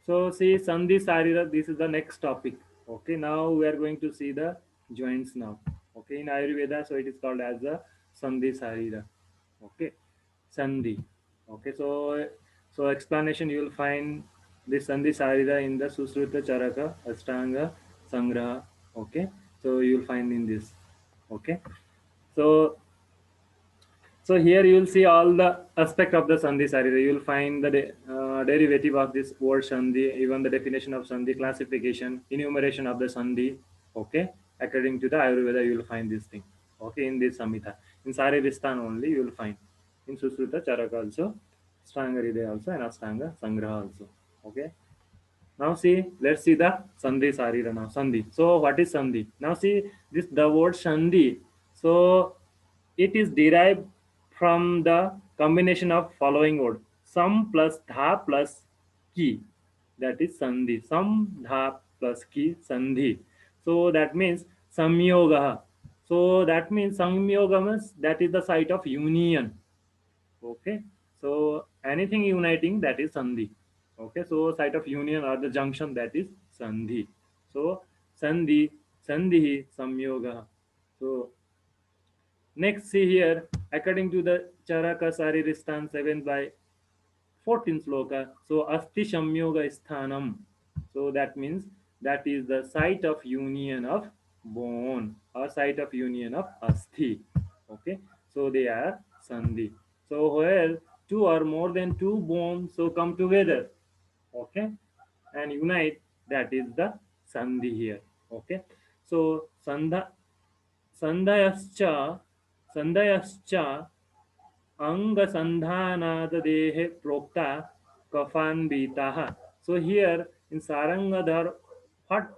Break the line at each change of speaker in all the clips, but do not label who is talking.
So see Sandhi Sharira, this is the next topic. Okay, now we are going to see the joints now. Okay, in Ayurveda, so it is called as the Sandhi Sharira. Okay, Sandhi. Okay, so explanation you will find this Sandhi Sharira in the Susruta Charaka Ashtanga Sangraha. Okay, so you will find in this. Okay, so so here you will see all the aspect of the Sandhi Sarira. You will find the derivative of this word Sandhi, even the definition of Sandhi, classification, enumeration of the Sandhi. Okay, according to the Ayurveda, you will find this thing. Okay, in this Samhita. In Sariristan only you will find. In Susruta Charaka also, Ashtanga Hridaya also, and Ashtanga Sangraha also. Okay. Now see, let's see the Sandhi Sarira now. Sandhi. So what is Sandhi? Now see this the word Sandhi. So it is derived from the combination of following word. Sam plus dha plus ki. That is Sandhi. Sam dha plus ki Sandhi. So that means Samyoga. So that means Samyoga means that is the site of union. Okay, so anything uniting, that is Sandhi. Okay, so site of union or the junction, that is Sandhi. So Sandhi, Sandhi, Samyoga. So next see here, according to the Charaka Sariristan 7 by 14th sloka, so Asti Samyoga Sthanam. So that means that is the site of union of bone or site of union of Asti. Okay, so they are Sandhi. So where two or more than two bones so come together, okay, and unite, that is the Sandhi here. Okay, so Sandhayascha Sandhayascha Angasandhanadehe prokta kafanbitaha. So here in Sarangadhar, what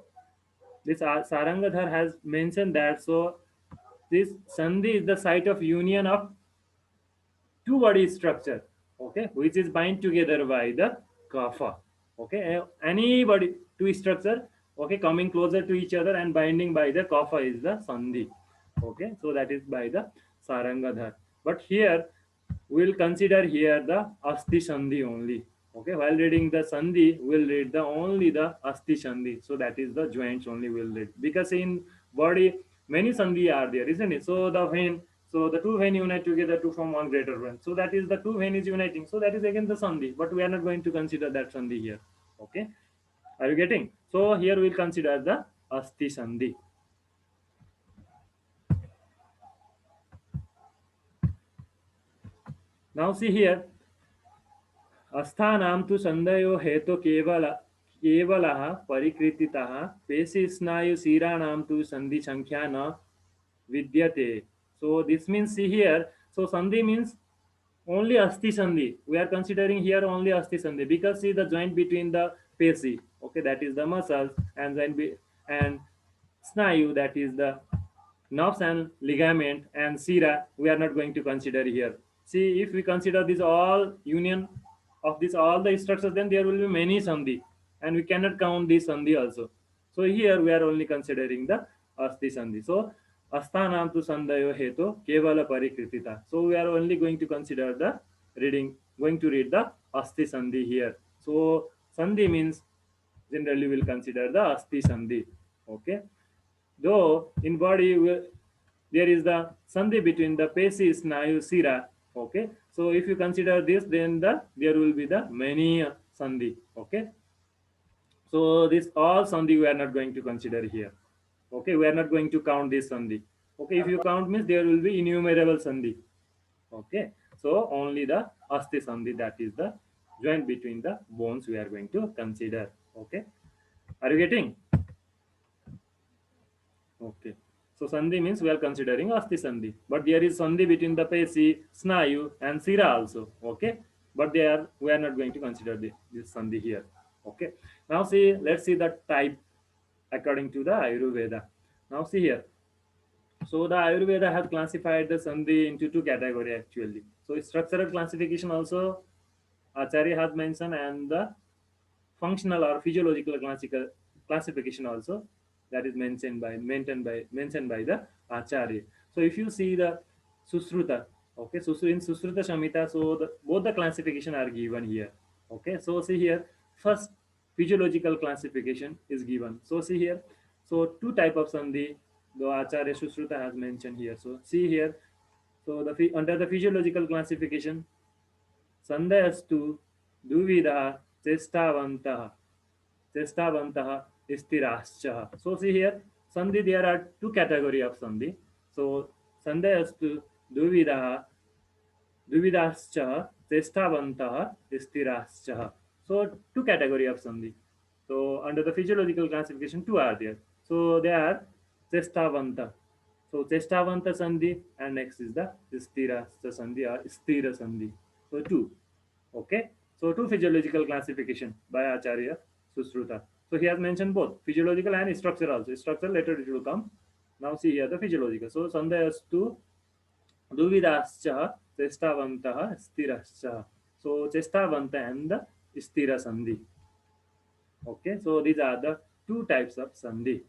this Sarangadhar has mentioned that so this Sandhi is the site of union of two body structure, okay, which is bind together by the kapha. Okay, any body two structure, okay, coming closer to each other and binding by the kapha is the Sandhi. Okay, so that is by the Sarangadhar. But here we'll consider here the Asti Sandhi only. Okay, while reading the Sandhi, we'll read the only the Asti Sandhi. So that is the joints only we'll read. Because in body, many Sandhi are there, isn't it? So the vein, so the two vein unite together to form one greater vein. So that is the two vein is uniting. So that is again the Sandhi. But we are not going to consider that Sandhi here. Okay, are you getting? So here we'll consider the Asti Sandhi. Now see here, अस्थानां तु सन्धयो हेतु केवलः परिकृतितः पेशिस्नायुशीराणां तु सन्धि संख्या न vidyate. So this means see here. So sandhi means only asti sandhi. We are considering here only asti sandhi because see the joint between the peshi. Okay, that is the muscles, and then and snayu, that is the nerves and ligament, and sira we are not going to consider here. See, if we consider this all union of this all the structures, then there will be many sandhi, and we cannot count this sandhi also. So here we are only considering the asti sandhi. So asthanam tu sandhayo hetu kevala parikritita. So we are only going to consider the reading, going to read the asti sandhi here. So sandhi means generally we'll consider the asti sandhi. Okay, though in body there is the sandhi between the peshi snayu sira. Okay, so if you consider this, then there will be the many sandhi. Okay, so this all sandhi we are not going to consider here. Okay, we are not going to count this sandhi. Okay, if you count means there will be innumerable sandhi. Okay, so only the asti sandhi, that is the joint between the bones, we are going to consider. Okay, are you getting? Okay. So sandhi means we are considering asti sandhi, but there is sandhi between the peshi, snayu, and sira also. Okay, but we are not going to consider this sandhi here. Okay. Now see, let's see the type according to the Ayurveda. Now see here. So the Ayurveda has classified the sandhi into two categories actually. So structural classification also Acharya has mentioned, and the functional or physiological classical classification also, that is mentioned by the Acharya. So if you see the Susruta, okay, so in Susruta Shamhita, so both the classification are given here. Okay, so see here, first physiological classification is given. So see here, so two type of sandhi the Acharya Sushruta has mentioned here. So see here, so under the physiological classification, sandhayastu duvida chestavantah chestavantah istirascha. So see here, sandhi there are two category of sandhi. So sandhayastu duvida Dvividascha, Chestavantah, Sthirascha. So two category of sandhi. So under the physiological classification, two are there. So they are Chestavanta. So Chestavanta sandhi and next is the Sthirascha sandhi or Sthira sandhi. So two. Okay. So two physiological classification by Acharya Susruta. So he has mentioned both physiological and structure also. Structure later it will come. Now see here the physiological. So Sandhayas to Duvidascha Chestavantah Sthirascha. So Chestavanta and the Sthira Sandhi. Okay, so these are the two types of Sandhi.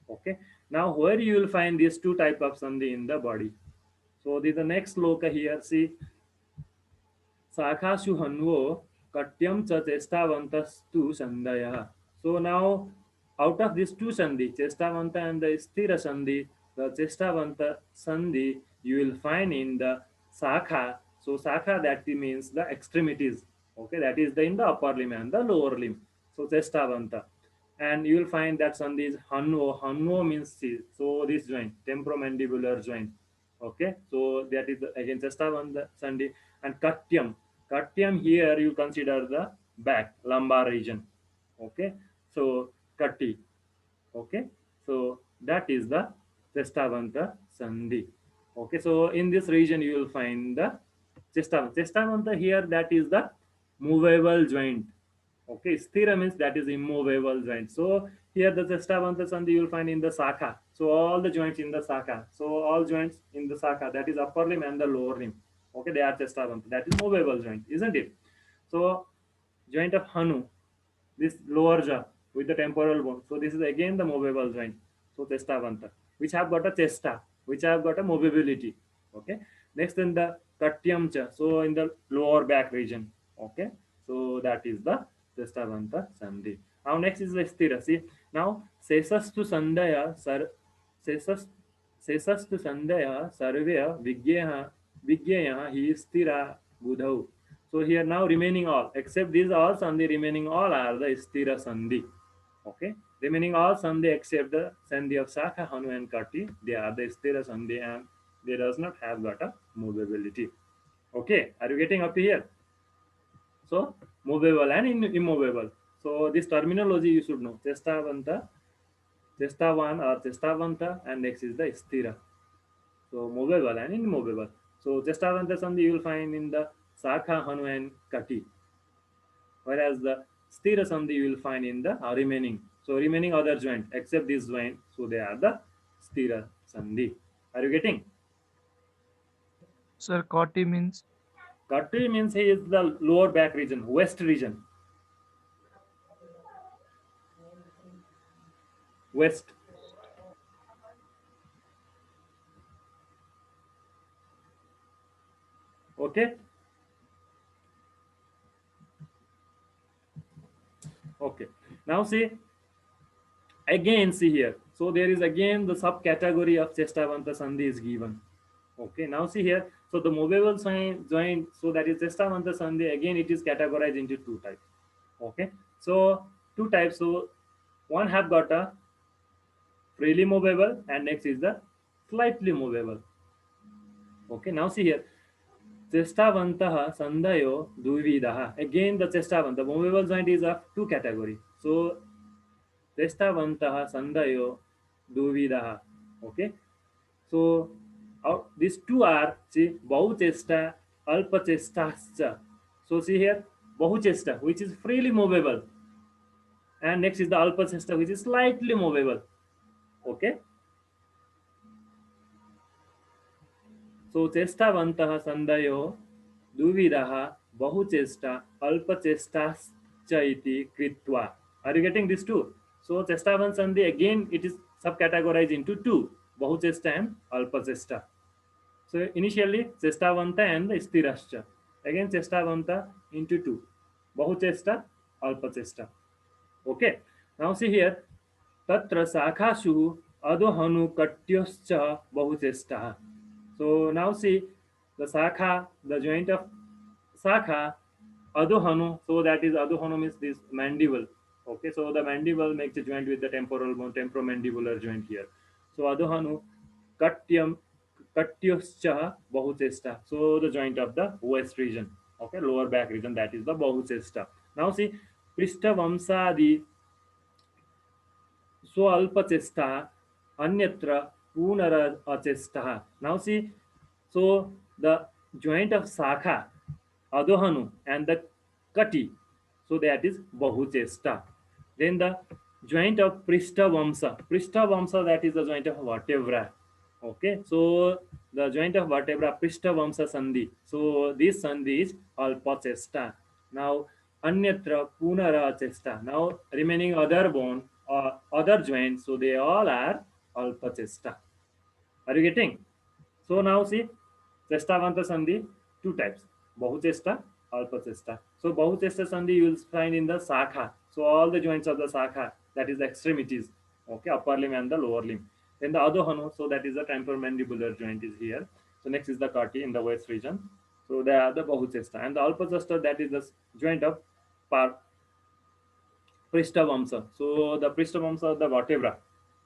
Okay, now where you will find these two type of Sandhi in the body. So this is the next sloka here. See, Sakhasu Hanvo Katyam cha Chestavantastu Sandhaya. So now out of these two Sandhi, Chestavanta and the Sthira Sandhi, the Chestavanta Sandhi you will find in the Sakha. So Sakha that means the extremities. Okay, that is the in the upper limb and the lower limb. So Chestavanta. And you will find that Sandhi is Hanvo. Hanvo means see. So this joint, temporomandibular joint. Okay, so that is again Chestavanta Sandhi and Katyam. Katyam here you consider the back, lumbar region. Okay, so Kati. Okay, so that is the Chestavanta Sandhi. Okay, so in this region you will find the Chestavanta. Chestavanta here that is the movable joint. Okay, Sthira means that is immovable joint. So here the Chestavanta Sandhi you will find in the Sakha. So all the joints in the Sakha. So all joints in the Sakha that is upper limb and the lower limb. Okay, they are Chestavanta. That is movable joint, isn't it? So joint of Hanu, this lower jaw with the temporal bone. So this is again the movable joint. So Chestavanta, which have got a chesta, which have got a movability. Okay. Next in the Katyamcha, so in the lower back region. Okay. So that is the Chestavanta Sandhi. Now next is the Sthira. See, now Sesastu Sandhaya Sar Sesas Sesastu Sandhaya Sarveya Vigyeya He Sthira Budhau. So here now remaining all, except these all sandhi, remaining all are the stira sandhi. Okay, remaining all sandhi except the sandhi of Sakha, Hanu and Kati, they are the stira sandhi and they does not have got a movability. Okay, are you getting up to here? So movable and immovable. So this terminology you should know. Chestavanta, Chestavan or Chestavanta, and next is the stira. So movable and immovable. So Chestavanta sandhi you will find in the Sakha, Hanu and Kati, whereas the stira sandhi you will find in the remaining. So remaining other joint except this joint, so they are the stira sandhi. Are you getting?
Sir, Koti means
Kati means he is the lower back region, west region, west. Okay, okay. Now see again, see here. So there is again the subcategory of Chestavanta sandhi is given. Okay, now see here. So the movable joint, so that is Chestavanta sandhi. Again, it is categorized into two types. Okay, so two types. So one have got a freely movable and next is the slightly movable. Okay, now see here. Chestavantah Sandhayo Duvidaha. Again, the Chestavanta, movable joint is of two category. So Chestavantah Sandhayo Duvidaha. Okay, so these two are see Bahuchesta, Alpachestascha. So see here Bahuchesta, which is freely movable, and next is the Alpachesta, which is slightly movable. Okay, so चेष्टावन्तः सन्धयो द्विविधः बहुचेष्टा अल्पचेष्टाश्च इति कृत्वा. Are you getting this too? So चेष्टावन्त sandhi again it is subcategorized into two, बहुचेष्टा and अल्पचेष्टा. So initially चेष्टावन्त and स्थिरश्च. Again चेष्टावन्त into two, बहुचेष्टा अल्पचेष्टा. Okay. Now see here. Tatra Sakhashu Adohanu Katyoscha Bahuchestha. So now see the Sakha, the joint of Sakha, Adohanu. So that is Adohanu means this mandible. Okay, so the mandible makes a joint with the temporal bone, temporomandibular joint here. So Adohanu Katyam Katyoscha Bahuchestha. So the joint of the west region. Okay, lower back region, that is the Bahuchestha. Now see Prishta Vamsadi स्वल्पचेष्टा अन्यत्र पुनर अचेष्टा. Now see, so the joint of Sakha, Adohanu and the Kati, so that is Bahuchesta. Then the joint of Prishta Vamsa, that is the joint of vertebra. Okay, so the joint of vertebra, Prishta Vamsa Sandhi. So this Sandhi is Alpachesta. Now Anyatra Punara Chesta. Now remaining other bone or other joints, so they all are Alpachesta. Are you getting? So now see, Chestavanta Sandhi, two types, Bahuchesta, Alpachesta. So Bahuchesta Sandhi you will find in the Sakha. So all the joints of the Sakha, that is the extremities, okay, upper limb and the lower limb. Then the Adhohanu, so that is the temporomandibular joint is here. So next is the Kati in the west region. So they are the Bahuchesta. And the Alpachesta, that is the joint of Par Prishta So the Prishta the vertebra,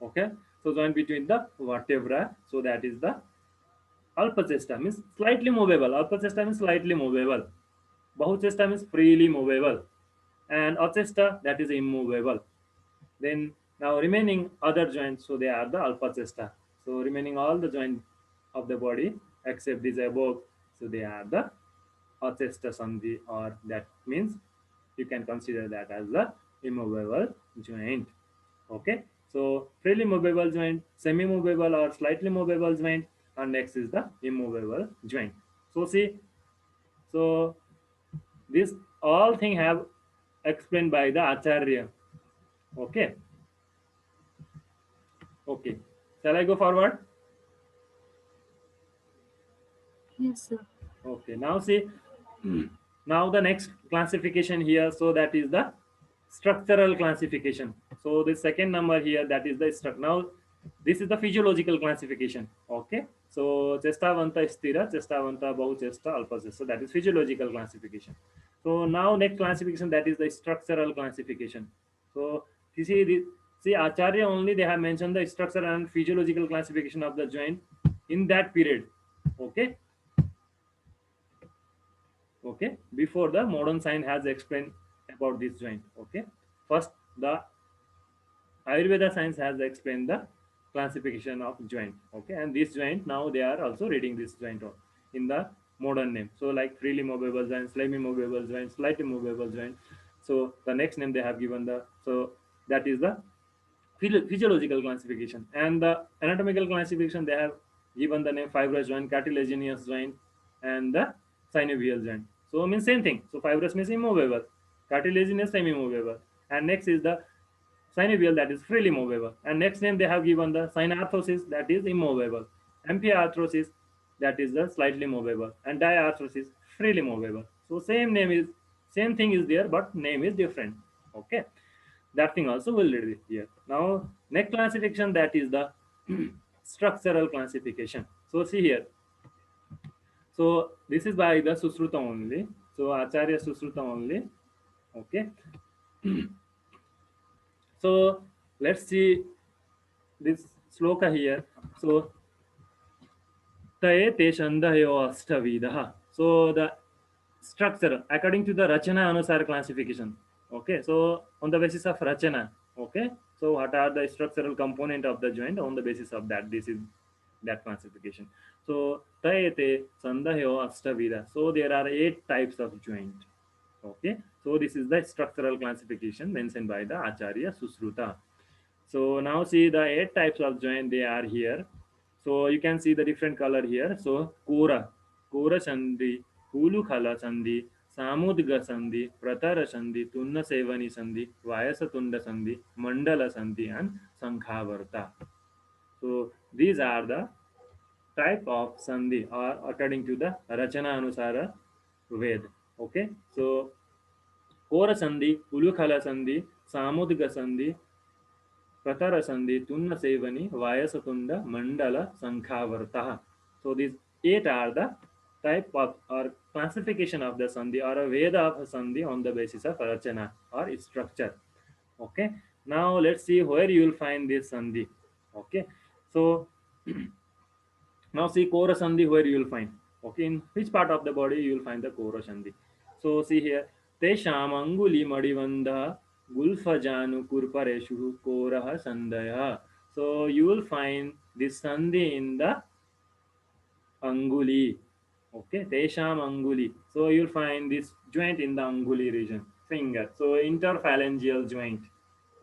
okay. So joint between the vertebra, so that is the Alpachesta means slightly movable. Alpachesta means slightly movable. Bahuchesta means freely movable. And Achesta, that is immovable. Then now remaining other joints, so they are the Alpachesta. So remaining all the joints of the body except these above, so they are the Achesta Sandhi, or that means you can consider that as the immovable joint. Okay, so freely movable joint, semi movable or slightly movable joint, and next is the immovable joint. So see, so this all thing have explained by the Acharya. Okay, okay, shall I go forward?
Yes, sir.
Okay, now see, now the next classification here, so that is the structural classification. So the second number here, that is the struct. Now this is the physiological classification. Okay, so Chestavanta Stira, Chestavanta Bahuchesta, Alpachesta, that is physiological classification. So now next classification, that is the structural classification. So you see the, see Acharya only they have mentioned the structural and physiological classification of the joint in that period. Okay, okay, before the modern science has explained about this joint. Okay, first the Ayurveda science has explained the classification of joint. Okay, and this joint now they are also reading this joint in the modern name. So like freely movable joint, semi movable joint, slightly movable joint. So the next name they have given the, so that is the physiological classification. And the anatomical classification they have given the name fibrous joint, catilgeneous joint, and the synovial joint. So means same thing. So fibrous means immovable, cartilaginous semi movable, and next is the synovial, that is freely movable. And next name they have given the synarthrosis, that is immovable, amphiarthrosis, that is the slightly movable, and diarthrosis, freely movable. So same name is, same thing is there, but name is different. Okay, that thing also will read it here. Now next classification, that is the structural classification. So see here, so this is by the Susruta only. So Acharya Susruta only. Okay, so let's see this sloka here. So Taye te shandayo astavidah. So the structure according to the Rachana Anusar classification. Okay, so on the basis of Rachana, okay, so what are the structural component of the joint? On the basis of that, this is that classification. So Tayete Sandahyo Astavida. So there are 8 types of joint. Okay, so this is the structural classification mentioned by the Acharya Susruta. So now see the 8 types of joint they are here. So you can see the different color here. So Kora Sandhi, Hulu Khala Sandhi, Samudga Sandhi, Pratara Sandhi, Tunna Sevani Sandhi, Vayasa Tunda Sandhi, Mandala Sandhi, and Sankhavarta. So these are the type of Sandhi or according to the Rachana Anusara Ved. Okay, so Kora Sandhi, Ulukhala Sandhi, सामुद्रिक संधि, प्रतर संधि, तुन्न सेवनी, वायसतुंड, mandala, sankhavarta. So these eight are the type of or classification of the sandhi or a veda of sandhi on the basis of rachana or its structure. Okay. Now let's see where you will find this sandhi. Okay. So now see Kora Sandhi where you will find. Okay, in which part of the body you will find the Kora Sandhi. So see here, Tesham Anguli Madivandha Gulfajanu Kurpareshu Koraha Sandaya. So you will find this Sandhi in the Anguli. Okay, Tesham Anguli. So you will find this joint in the Anguli region, finger. So interphalangeal joint.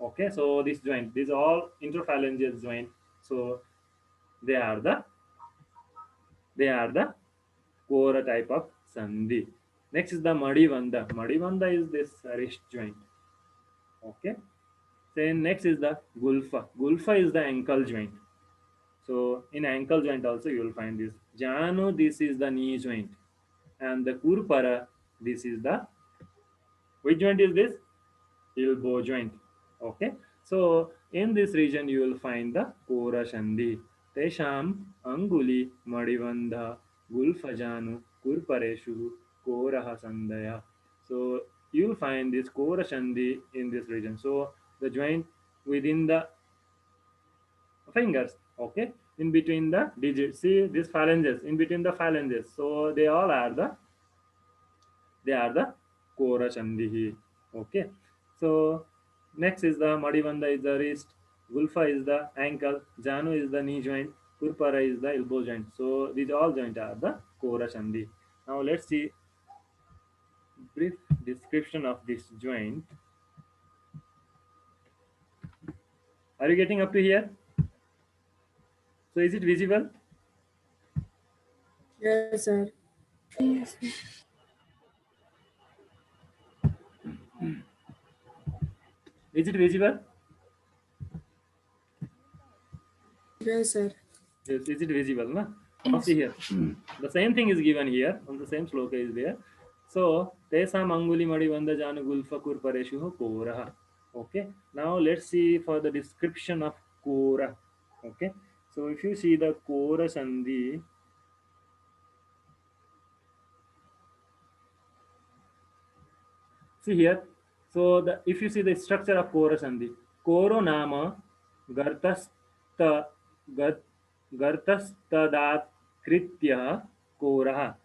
Okay, so this joint, these all interphalangeal joint. So they are the they are the core type of sandhi. Next is the madivanda. Madivanda is this wrist joint. Okay. Then next is the gulfa. Gulfa is the ankle joint. So in ankle joint also you will find this. Janu, this is the knee joint. And the kurpara, this is the, which joint is this? Elbow joint. Okay. So in this region you will find the Kora Sandhi. Tesham Anguli Madivandha Gulfajanu Kurpareshu Koraha Sandhaya. So you will find this Kora Sandhi in this region. So the joint within the fingers, okay, in between the digits. See these phalanges, in between the phalanges. So they are the Kora Sandhi. Okay. So next is the Madivanda is the wrist, Gulfa is the ankle, Janu is the knee joint, Kurpara is the elbow joint. So these all joints are the Kora Sandhi. Now let's see brief description of this joint. Are you getting up to here? So is it visible?
Yes, sir. Yes, sir.
Is it visible?
Yes, sir.
Yes, is it visible? Na? Now see
Yes.
here. The same thing is given here on the same sloka is there. So Tesa Manguli Madivanda Janu Gulfa Kurpareshu Kora. Okay. Now let's see for the description of Kora. Okay. So if you see the Kora Sandhi, see here. So the if you see the structure of Kora Sandhi, Koro Nama Gartasta Gat Gartastadatkritya Korah.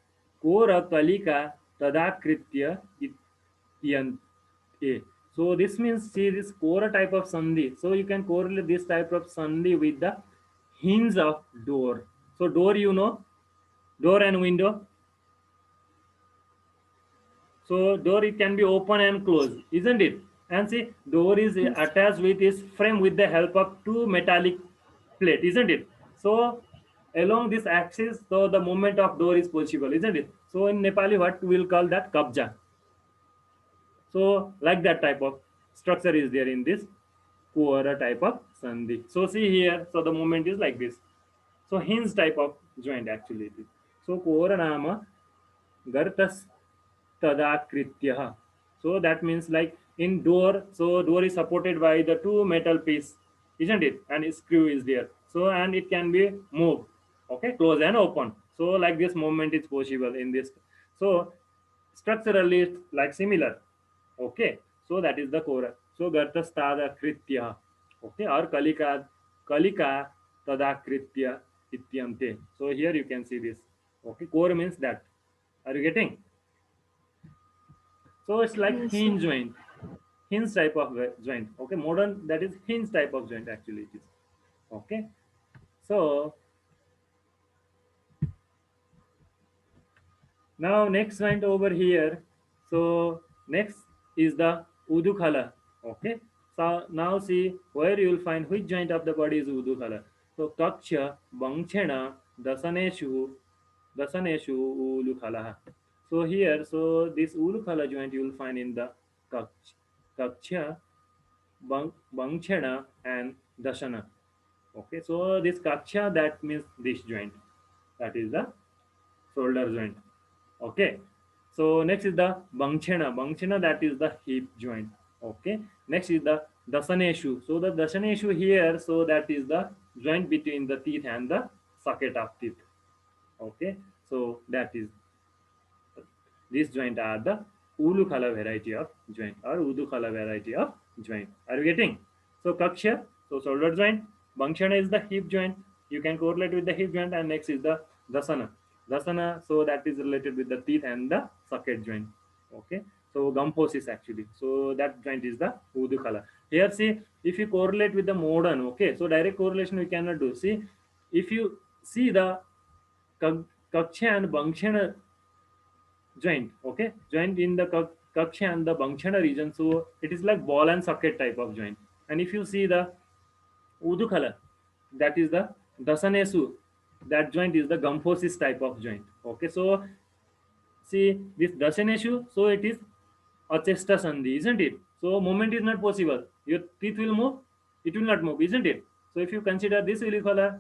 Kora Kalika Tadakritya Ityante. So this means see this Kora type of Sandhi. So you can correlate this type of Sandhi with the hinge of door. So door you know, door and window. So door it can be open and closed, isn't it? And see, door is
Yes.
attached with its frame with the help of two metallic plate, isn't it? So along this axis, so the movement of door is possible, isn't it? So in Nepali, what we'll call that kabja. So like that type of structure is there in this Kuara type of sandhi. So see here, so the movement is like this. So hinge type of joint actually it is. So Kuara nama gartas tadakritya. So that means like in door, so door is supported by the two metal piece, isn't it? And a screw is there. So and it can be moved, okay, close and open. So like this movement is possible in this. So structurally it's like similar. Okay, so that is the core. So gartastada kritya. Okay, or kalika tadakritya ityante. So here you can see this. Okay, core means that. Are you getting? So it's like
Yes, sir.
hinge joint, hinge type of joint. Okay, modern that is hinge type of joint actually it is. Okay, so now next joint over here. So next is the udukhala. Okay, so now see where you will find which joint of the body is udukhala. So kaksha, bangchena, dasaneshu ulukhala. So here, so this ulukhala joint you will find in the kaksha, Bangchana and Dashana. Okay, so this Kaksha that means this joint. That is the shoulder joint. Okay, so next is the Bangchana. Bangchana that is the hip joint. Okay, Next is the dasaneshu. So the dasaneshu here, so that is the joint between the teeth and the socket of teeth. Okay, so that is, these joint are the ulukhala variety of joint or udukhala variety of joint. Are you getting? So kaksha, so shoulder joint. Bangshana is the hip joint. You can correlate with the hip joint. And next is the dasana. Dasana, so that is related with the teeth and the socket joint. Okay. So gumposis actually. So that joint is the udukhala. Here see, if you correlate with the modern, okay. So direct correlation we cannot do. See, if you see the kaksha and bangshana joint, okay, joint in the kaksha and the bangshana region, so it is like ball and socket type of joint. And if you see the udukhala, that is the dasanesu, that joint is the gumposis type of joint. Okay, so see this dasaneshu, so it is a chesta sandhi, isn't it? So movement is not possible. Your teeth will move, it will not move, isn't it? So if you consider this ulukhala,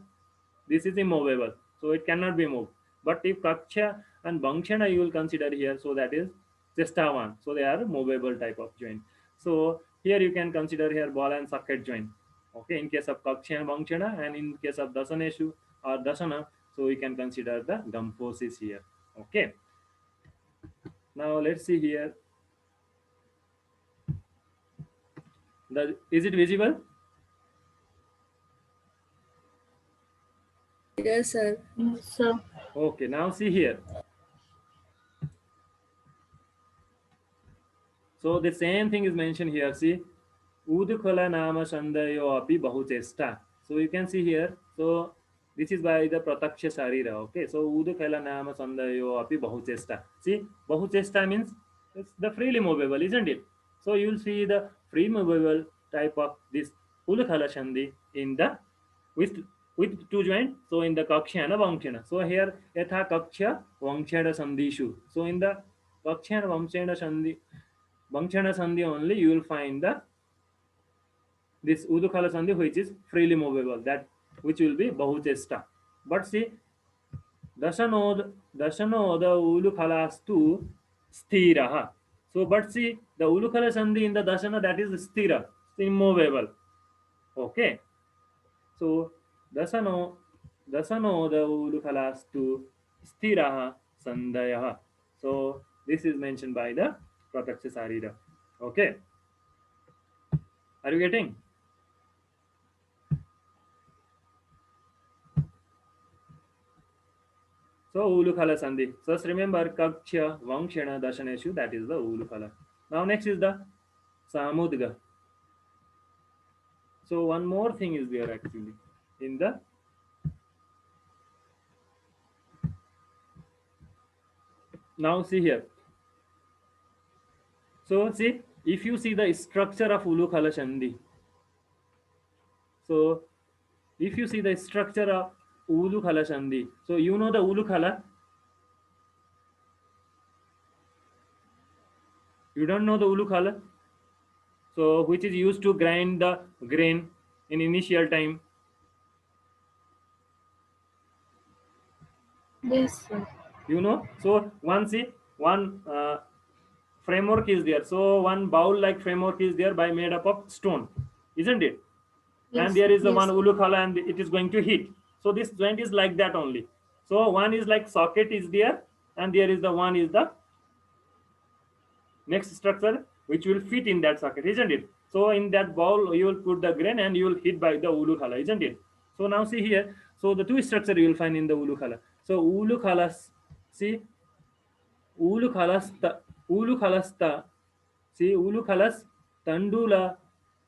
this is immovable, so it cannot be moved. But if kaksha and bangshana you will consider here, so that is chestavan, so they are movable type of joint. So here you can consider here ball and socket joint. Okay, in case of kaksha and bangshana, and in case of dasaneshu or dasana, so we can consider the gumposis here. Okay, now let's see here. Is it visible?
Yes, sir.
Yes, sir.
Okay, now see here. So the same thing is mentioned here. See, udukhala nama shandayo api bahuchesta. So you can see here. So this is by the prataksha sharira. Okay, so udukhala nama shandayo api bahuchesta. See, bahuchesta means it's the freely movable, isn't it? So you'll see the free movable type of this udukhala shandi in the with with two joint. So in the kaksha and vamshana. So here yatha kaksha vamshana sandhishu. So in the kaksha and vamshana sandhi, Bangshana Sandhi only you will find the this Udukhala Sandhi which is freely movable, that which will be Bahuchesta. But see, Dasanoda Ulukalastu Sthiraha. So but see the Ulukhala Sandhi in the Dasana, that is Sthira, immovable. Okay. So Dasano Dasanoda Ulukalastu Sthiraha Sandayaha. So this is mentioned by the Prataksha Sarira. Okay. Are you getting? So Ulukhala Sandhi. So just remember Kakshya, Vamshana, Dashaneshu, that is the Ulukhala. Now next is the Samudga. So one more thing is there actually in the now see here. So see, if you see the structure of Ulukhala Sandhi, so if you see the structure of Ulukhala Sandhi, so you know the Ulukhala, you don't know the Ulukhala, so which is used to grind the grain in initial time.
Yes, sir.
You know, so one see one framework is there, so one bowl like framework is there by made up of stone, isn't it? And
Yes,
there is the one
yes,
ulukhala and it is going to hit. So this joint is like that only. So one is like socket is there, and there is the one is the next structure which will fit in that socket, isn't it? So in that bowl you will put the grain and you will hit by the ulukhala, isn't it? So now see here, so the two structure you will find in the ulukhala. So ulukhala, see, ulukhalasta, ulukhalasta, see, ulukhalas tandula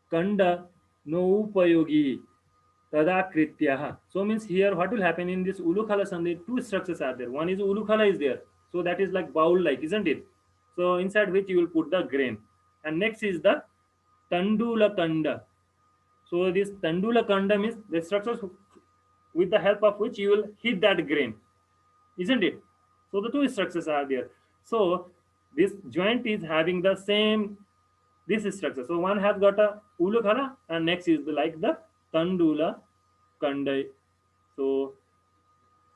kanda no upayogi tadakrityaha. So means here what will happen in this ulukhala sandhi, two structures are there. One is ulukhala is there. So that is like bowl like, isn't it? So inside which you will put the grain. And next is the tandula kanda. So this tandula kanda means the structures with the help of which you will hit that grain, isn't it? So the two structures are there. So this joint is having the same this structure. So one has got a ulukhala and next is like the tandula kanda. So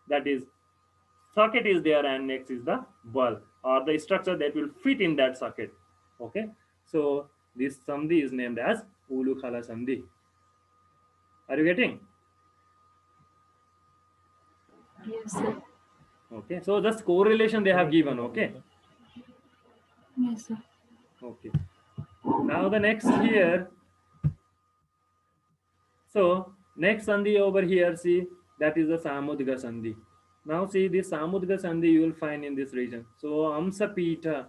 that is socket is there and next is the ball or the structure that will fit in that socket. Okay. So This Sandhi is named as Ulukhala Sandhi. Are you getting?
Yes, sir.
Okay. So just correlation they have given. Okay.
Yes, sir.
Okay. Now the next here. So next Sandhi over here, see, that is the Samudga Sandhi. Now see this Samudga Sandhi you will find in this region. So Amsapita,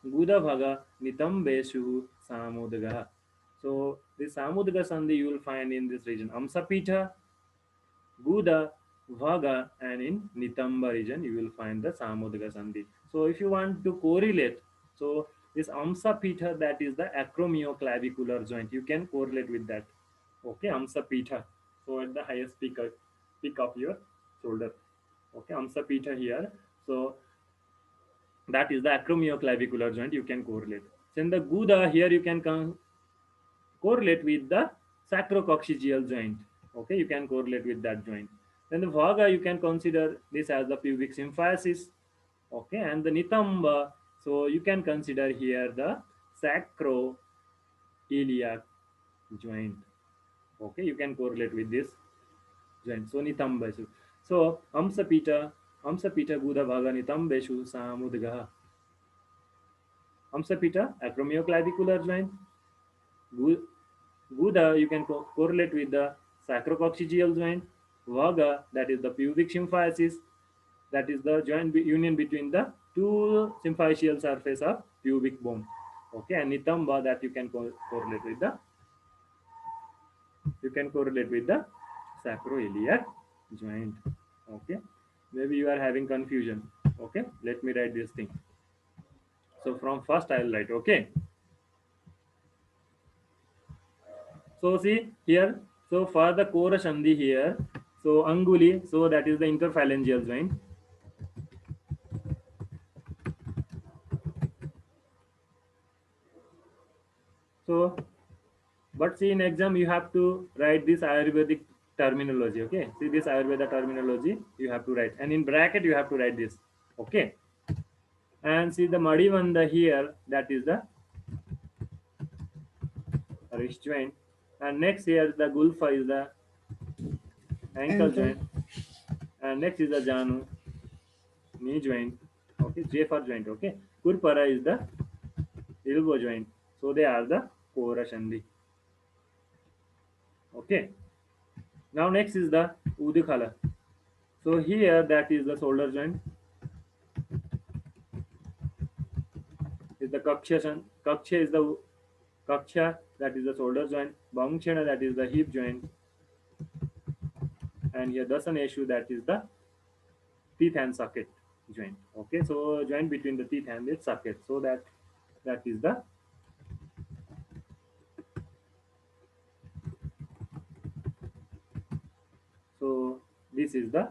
Gudabhaga, Nitambeshu, Samudga. So this Samudga Sandhi you will find in this region. Amsapita, Guda, Vaga, and in Nitamba region you will find the Samudga Sandhi. So if you want to correlate, so this Amsapita, that is the acromioclavicular joint, you can correlate with that. Okay, Amsapita. So at the highest peak of your shoulder. Okay, Amsapita here. So that is the acromioclavicular joint, you can correlate. Then the Guda here you can correlate with the sacrococcygeal joint. Okay, you can correlate with that joint. Then the Vaga, you can consider this as the pubic symphysis. Okay, and the Nitamba, so you can consider here the sacroiliac joint. Okay, you can correlate with this joint. So Nitambeshu. So Amsapita Guda Bhaga Nitambeshu Samudgaha. Amsapita acromioclavicular joint. Guda, you can correlate with the sacrococcygeal joint. Vaga, that is the pubic symphysis, that is the joint union between the two symphyseal surface of pubic bone. Okay, and Nitamba, that correlate with the you can correlate with the sacroiliac joint. Okay, maybe you are having confusion. Okay, let me write this thing. So from first I'll write. Okay, so see here. So for the Kora Sandhi here, so Anguli, so that is the interphalangeal joint. So, but see in exam you have to write this Ayurvedic terminology. Okay, see this Ayurveda terminology you have to write, and in bracket you have to write this. Okay, and see the Madivanda here, that is the wrist joint, and next here the Gulfa is the ankle
Ankle.
joint, and next is the Janu knee joint. Okay, J for joint. Okay, Kurpara is the elbow joint. So they are the Kora Sandhi. Okay. Now next is the Udukhala. So here that is the shoulder joint. Is the Kaksha is the Kaksha, that is the shoulder joint. Bangchena, that is the hip joint. And here Dasaneshu, that is the teeth and socket joint. Okay, so joint between the teeth and its socket. So that is the so this is the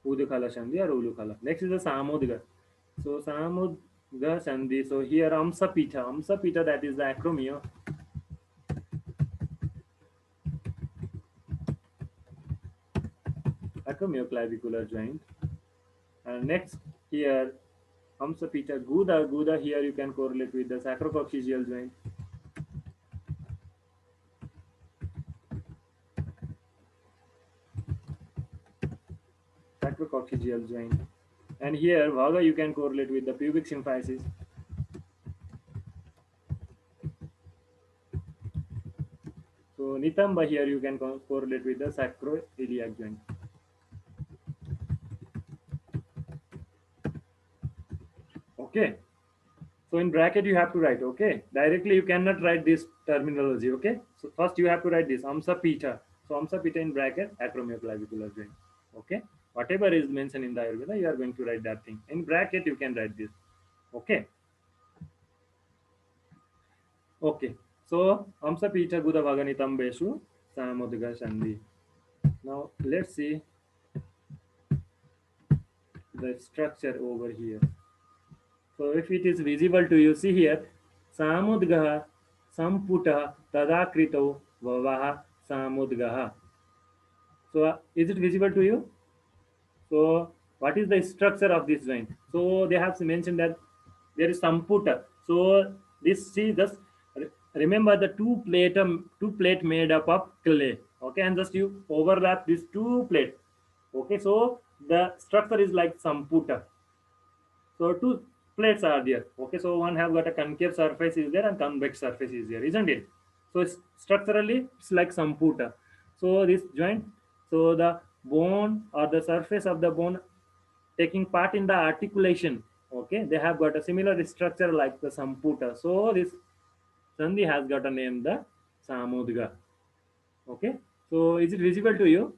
Udukhala Sandhi or Ulukhala. Next is the Samudga. So Samudga Sandhi. So here Amsapita, that is the acromioclavicular joint. And next here Amsapita Guda here you can correlate with the sacrococcygeal joint. Sacrococcygeal joint. And here Vaga you can correlate with the pubic symphysis. So Nitamba here you can correlate with the sacroiliac joint. Okay. So in bracket you have to write. Okay. Directly you cannot write this terminology. Okay. So first you have to write this Amsapita. So Amsapita in bracket acromioclavicular joint. Okay. Whatever is mentioned in the Ayurveda, you are going to write that thing. In bracket you can write this. Okay. Okay. So Amsapita Gudavaganitambeshu Samudga Sandhi. Now let's see the structure over here. So if it is visible to you, see here, Samudgaha, Samputa, Tadakrito, Vavaha, Samudgaha. So is it visible to you? So what is the structure of this joint? So they have mentioned that there is Samputa. So this, see this, remember the two plate made up of clay. Okay, and just you overlap these two plate. Okay, so the structure is like samputa. So two plates are there. Okay, so one have got a concave surface is there and convex surface is there, isn't it? So structurally it's like samputa. So this joint, so the bone or the surface of the bone taking part in the articulation. Okay, they have got a similar structure like the samputa. So this sandhi has got a name, the samudga. Okay, so is it visible to you?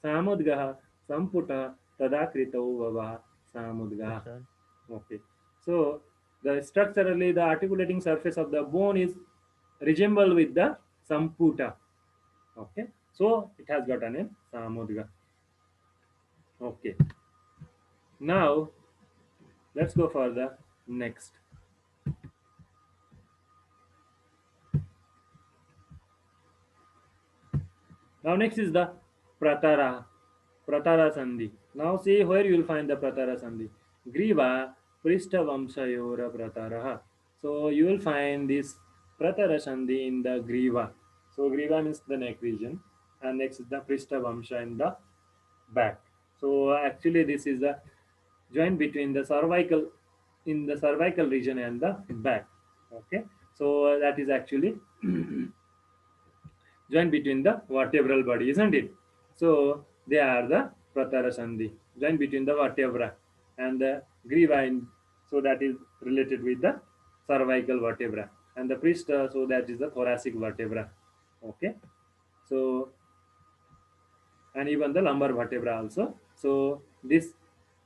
Samudgaha, samputa, tadakrito vava, samudgaha.
Yes, sir.
Okay, so the structurally the articulating surface of the bone is resemble with the samputa. Okay, so it has got a name samudga. Okay, now let's go for the next. Now next is the pratara, pratara sandhi. Now see where you will find the pratara sandhi. Griva prishta pratara. So you will find this pratara sandhi in the griva. So griva means the neck region, and next is the prishta in the back. So actually this is the joint between the cervical, in the cervical region and the back. Okay, so that is actually joint between the vertebral body, isn't it? So they are the pratara sandhi, joint between the vertebra and the griva. So that is related with the cervical vertebra, and the prishta, so that is the thoracic vertebra. Okay, so and even the lumbar vertebra also. So this,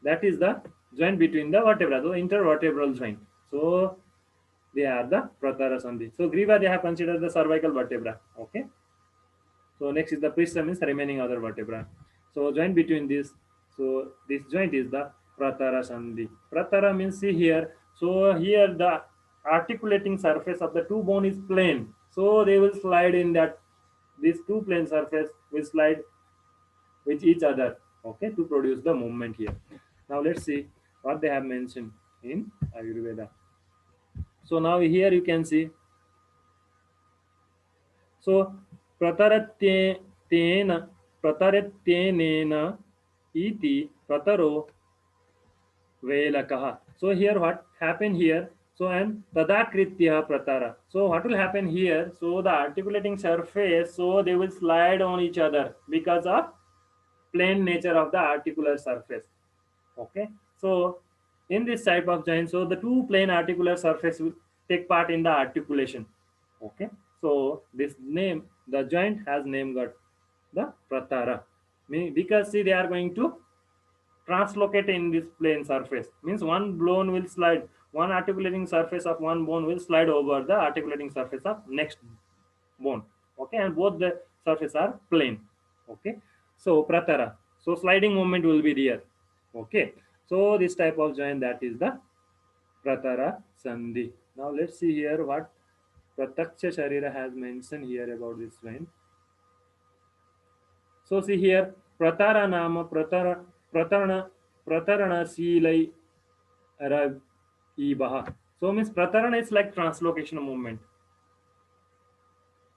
that is the joint between the vertebra, the intervertebral joint. So they are the pratara sandhi. So griva they have considered the cervical vertebra. Okay. So next is the prism means remaining other vertebra. So joint between this, so this joint is the pratara sandhi. Pratara means, see here. So here the articulating surface of the two bone is plane. So they will slide in that, these two plane surface will slide with each other. Okay, to produce the movement here. Now let's see what they have mentioned in Ayurveda. So now here you can see. So प्रतरत्येन प्रतरत्येनेन iti prataro velakaha. So here what happened here? So and tadakritya pratara. So what will happen here? So the articulating surface, so they will slide on each other because of plane nature of the articular surface. Okay, so in this type of joint, so the two plane articular surface will take part in the articulation. Okay, so this name, the joint has name got the pratara. Because see they are going to translocate in this plane surface, means one bone will slide, one articulating surface of one bone will slide over the articulating surface of next bone. Okay, and both the surface are plane. Okay, so pratara, so sliding movement will be there. Okay, so this type of joint, that is the pratara sandhi. Now let's see here what Prataksha Sharira has mentioned here about this joint. So see here, pratara nama pratarana pratarana silai ibaha. So means pratarana is like translocation movement.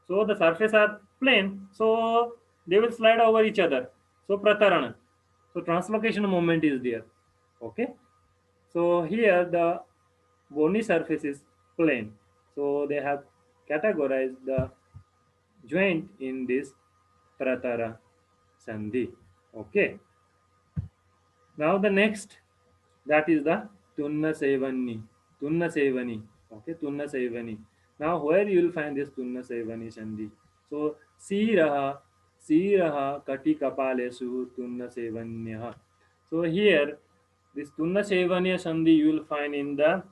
So the surface are plane, so they will slide over each other. So pratarana. So translocation movement is there. Okay. So here the bony surface is plane. So they have categorized the joint in this pratara sandhi. Okay. Now the next, that is the tunna sevani. Tunna sevani. Okay, tunna sevani. Now where you will find this tunna sevani sandhi? So siraha kati kapalesu tunna sevanya. So here this tunna sevanya sandhi you will find in the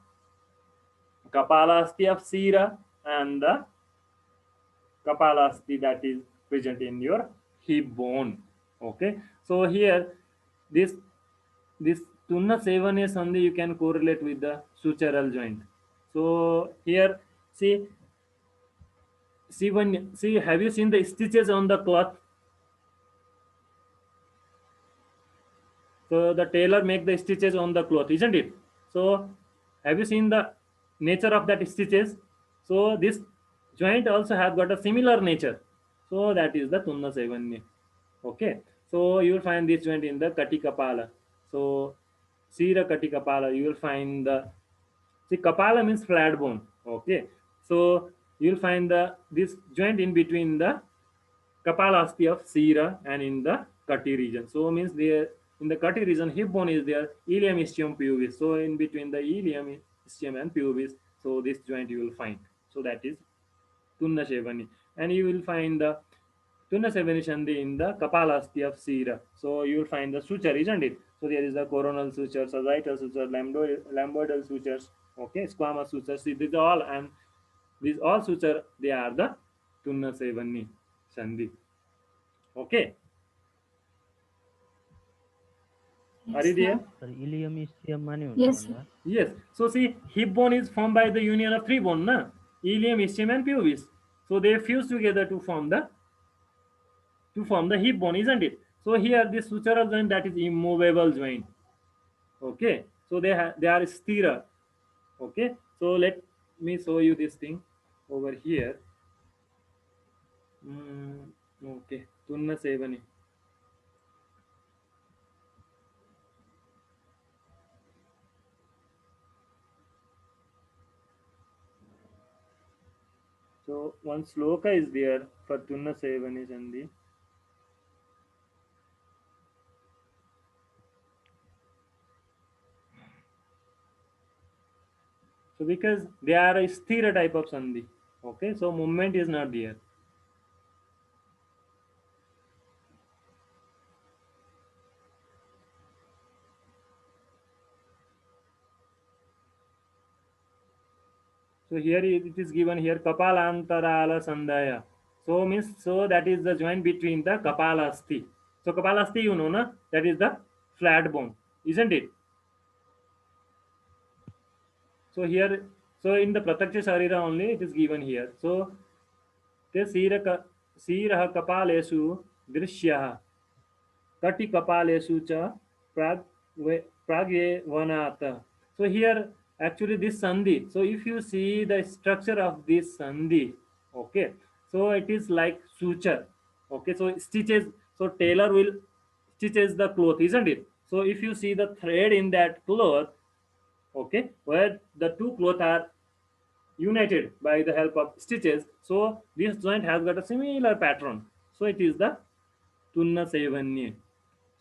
kapalasthi of sira and the kapalasthi that is present in your hip bone. Okay, so here this this tunna sevanya sandhi you can correlate with the sutural joint. So here see when, see, have you seen the stitches on the cloth? So the tailor make the stitches on the cloth, isn't it? So have you seen the nature of that stitches. So this joint also has got a similar nature. So that is the Tunna Sevanya. Okay. So you will find this joint in the Katikapala. So Sira Katikapala, you will find the, see, Kapala means flat bone. Okay. So you will find the this joint in between the Kapalasthi of Sira and in the Kati region. So means there in the Kati region, hip bone is there, ilium ischium pubis. So in between the ilium ischium and pubis, so this joint you will find. So that is Tunna Shevani. And you will find the Tunna Shevani Sandhi in the Kapalasthi of Sira. So you will find the suture, isn't it? So there is the coronal suture, sagittal suture, lambdoidal sutures, okay, squamous sutures. See, these all, and these all suture, they are the Tunna Shevani Sandhi. Okay. Are
Yes,
you
sir.
there?
Sir, ilium ischium mani
Yes,
untunda.
sir.
Yes. So see, hip bone is formed by the union of three bone, na? Ilium, ischium, and pubis. So they fuse together to form the hip bone, isn't it? So here this sutural joint, that is immovable joint. Okay. So they are stira. Okay. So let me show you this thing over here. Okay. Tunna Sevani. So one sloka is there for Tunna Sevani Sandhi. So because they are a stira type of sandhi, okay, so movement is not there. So here it is given here kapalantarala sandhaya. So means, so that is the joint between the kapalasthi. So kapalasthi, you know, na, that is the flat bone, isn't it? So here, so in the pratyaksha sharira only it is given here. So te sirah kapalesu drishyah kati kapalesu cha prag vanata. So here actually this sandhi. So if you see the structure of this sandhi, okay, so it is like suture. Okay, so stitches. So tailor will stitches the cloth, isn't it? So if you see the thread in that cloth, okay, where the two cloth are united by the help of stitches, so this joint has got a similar pattern. So it is the Tunna Sevanya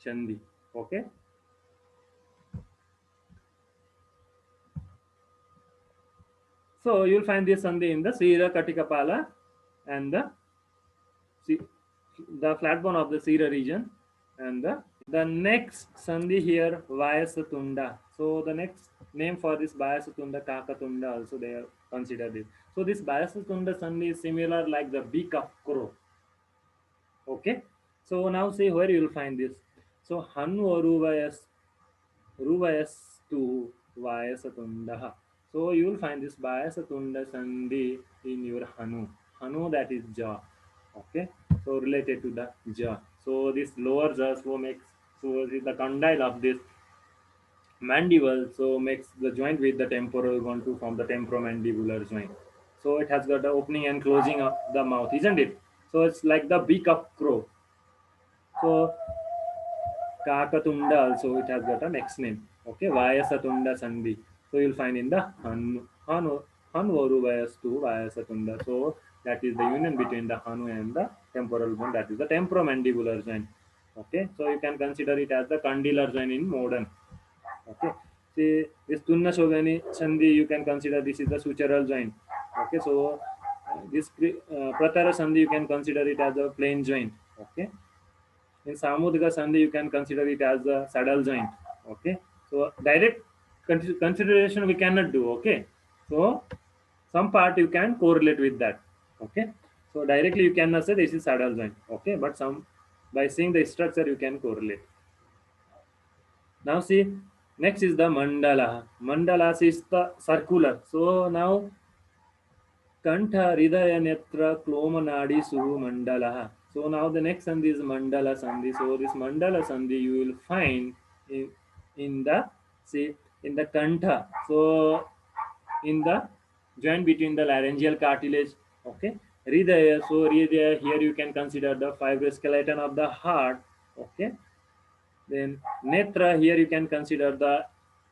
Sandhi. Okay. So you'll find this sandhi in the Sira Katikapala and the flat bone of the Sira region, and the next sandhi here Vayasatunda. So the next name for this Vayasatunda, Kakatunda, also they are considered this. So this Vayasatunda sandhi is similar like the beak of crow. Okay. So now see where you will find this. So Hanu Ruvayastu Vayasatundaha. So you will find this Vayasatunda Sandhi in your Hanu. Hanu, that is jaw. Okay. So related to the jaw. So this lower jaw, so the condyle of this mandible, so makes the joint with the temporal bone to form the temporomandibular joint. So it has got the opening and closing of the mouth, isn't it? So it's like the beak of crow. So Kakatunda also it has got a next name. Okay, Vayasatunda Sandhi. So you'll find in the Hanvoru Vayastu Vayasatunda. So that is the union between the Hanu and the temporal bone. That is the temporomandibular joint. Okay, so you can consider it as the condylar joint in modern. Okay, see this Tunna Shovani Sandhi, you can consider this is the sutural joint. Okay, so this Pratara Sandhi you can consider it as a plain joint. Okay, in Samudika Sandhi, you can consider it as a saddle joint. Okay. So direct consideration we cannot do. Okay. So some part you can correlate with that. Okay. So directly you cannot say this is saddle joint. Okay. But some by seeing the structure you can correlate. Now see, next is the mandala. Mandalas is the circular. So now Kantha Hridaya Netra Klomanadi Suhu Mandala. So now the next sandhi is Mandala Sandhi. So this Mandala Sandhi you will find in the, see, in the Kantha. So in the joint between the laryngeal cartilage. Okay, hridaya. So hridaya, here you can consider the fibroskeleton of the heart. Okay, then netra, here you can consider the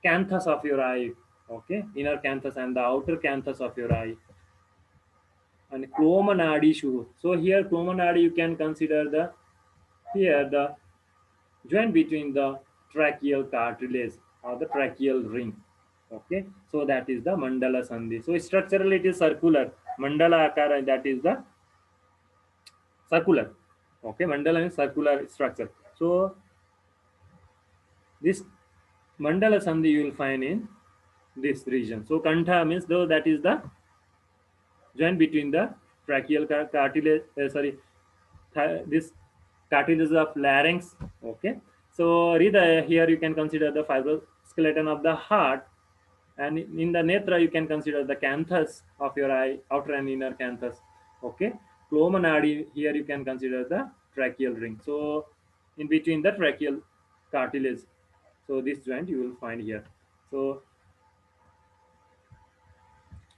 canthus of your eye. Okay, inner canthus and the outer canthus of your eye. And klomanadi shu. So here klomanadi you can consider the here the joint between the tracheal cartilage or the tracheal ring. Okay, so that is the mandala sandhi. So structurally it is circular. Mandala akara, that is the circular. Okay, mandala is circular structure. So this mandala sandhi you will find in this region. So kantha means though that is the joint between the tracheal cartilage. This cartilage of larynx. Okay, so hridaya, here you can consider the fibroskeleton of the heart, and in the netra you can consider the canthus of your eye, outer and inner canthus. Okay, klomanadi, here you can consider the tracheal ring. So in between the tracheal cartilage, so this joint you will find here. So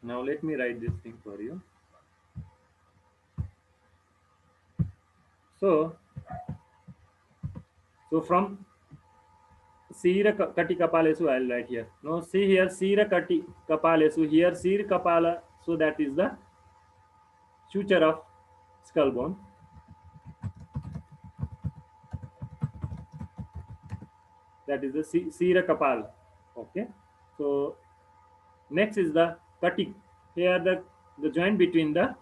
now let me write this thing for you. So so from Sira Kati Kapalesu, I'll write here. No, see here, Sira Kati Kapalesu. Here, Sir Kapala, so that is the suture of skull bone. That is the Sira Kapal. Okay. So next is the Kati. Here the joint between the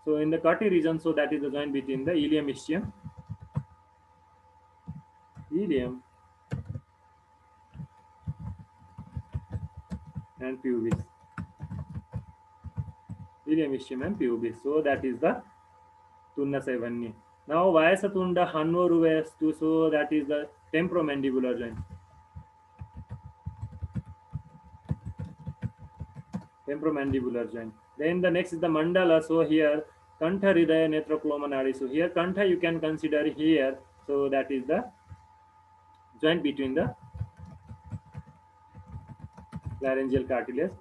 so in the Kati region, so that is the joint between the ilium and pubis. Ilium ischium and pubis. So that is the Tunna Sevani. Now Vayasatunda Hanvoru Vayastu, so that is the temporomandibular joint. Temporomandibular joint. Then the next is the mandala. So here Kantha Hridaya Netra Klomanadi. So here Kantha you can consider here. So that is the joint between the laryngeal cartilage.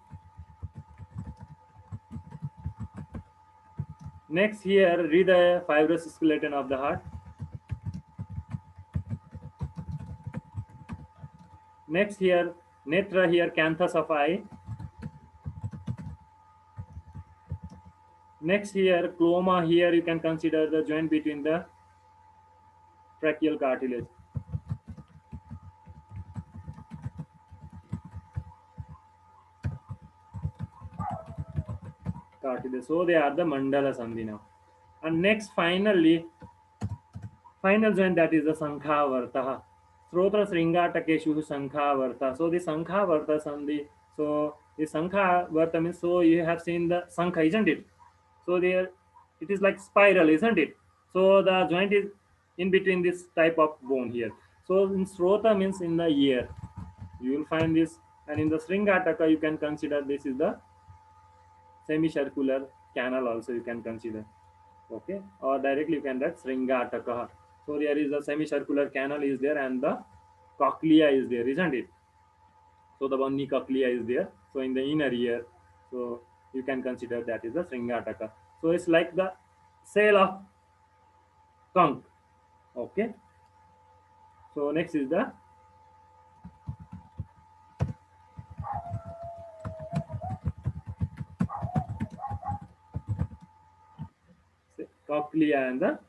Next here Hridaya fibrous skeleton of the heart. Next here Netra, here canthus of eye. Next here cloma, here you can consider the joint between the tracheal cartilage. So they are the mandala sandhi now. And next final joint, that is the Sankhavarta. Srotra Sringatakeshu Sankhavarta. So the Sankhavarta Sandhi. So the Sankhavarta means, so you have seen the Sankha, isn't it? So there it is like spiral, isn't it? So the joint is in between this type of bone here. So in Srota means in the ear. You will find this, and in the Sringataka you can consider this is the semicircular canal also you can consider. Okay, or directly you can write Sringataka. So there is a semicircular canal is there, and the cochlea is there, isn't it? So the one cochlea is there. So in the inner ear, so you can consider that is the Sringataka. So it's like the cell of conch. Okay. So next is the cochlea and the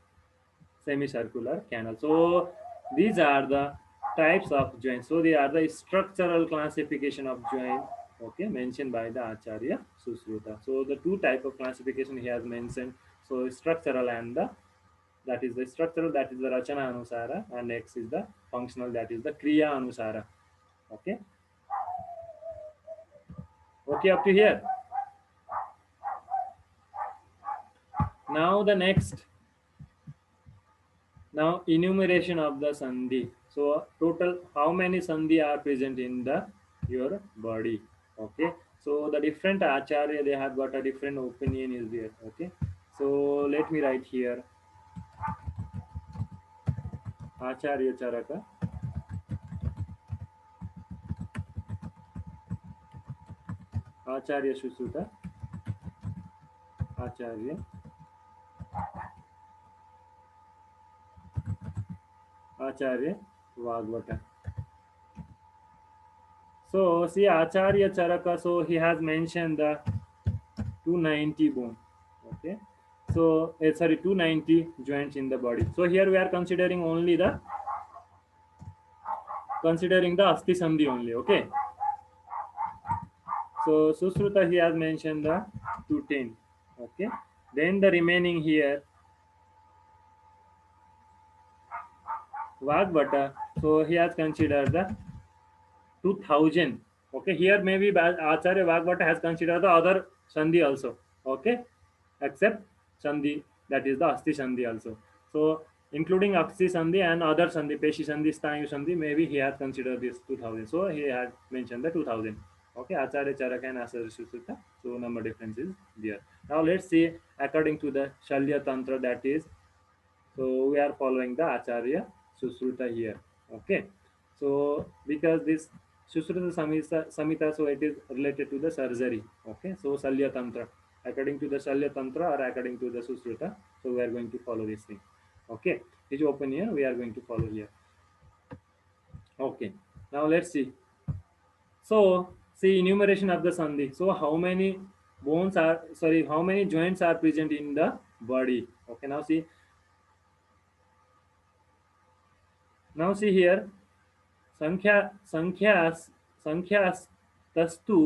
semicircular canal. So these are the types of joints. So they are the structural classification of joint. Okay, mentioned by the Acharya Susruta. So the two type of classification he has mentioned. So structural and the, that is the structural, that is the Rachana Anusara, and next is the functional, that is the Kriya Anusara. Okay. Okay, up to here. Now the next. Now enumeration of the sandhi. So total how many sandhi are present in the your body? Okay. So the different acharya, they have got a different opinion is there. Okay. So let me write here. Acharya Charaka. Acharya Shushruta, Acharya, Acharya Vagvata. So see Acharya Charaka, so he has mentioned the 290 bone. Okay. So sorry, 290 joints in the body. So here we are considering only the Asti Sandhi only. Okay. So Susruta he has mentioned the 210. Okay. Then the remaining here Vagbata. So he has considered the 2000. Okay. Here maybe Acharya Vagbata has considered the other Sandhi also. Okay. Except Sandhi, that is the Asti Sandhi also. So including Asti Sandhi and other Sandhi, Peshi Sandhi, Sthayu Sandhi, maybe he has considered this 2000. So he had mentioned the 2000. Okay, Acharya Charaka and Acharya Susruta. So number difference is there. Now let's see according to the Shalya Tantra, that is, so we are following the Acharya Susruta here. Okay. So because this Susruta Samhita, so it is related to the surgery. Okay. So Shalya Tantra. According to the Shalya Tantra or according to the Susruta, so we are going to follow this thing. Okay. Which open here we are going to follow here. Okay. Now let's see. So see enumeration of the Sandhi. So how many how many joints are present in the body? Okay. Now see here संख्या संख्यास संख्यास्तस्तु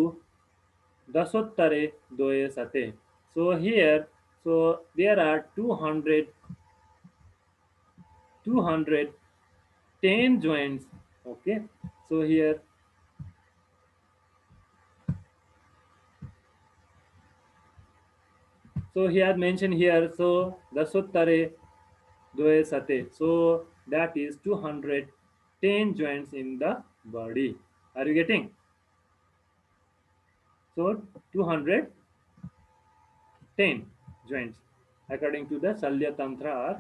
दशोत्तरे द्वये सते. So here, so there are 210 joints. Okay. So here, so he had mentioned here, so dashottare dvaye sate. So that is 210 joints in the body. Are you getting? So 210 joints according to the Salya Tantra or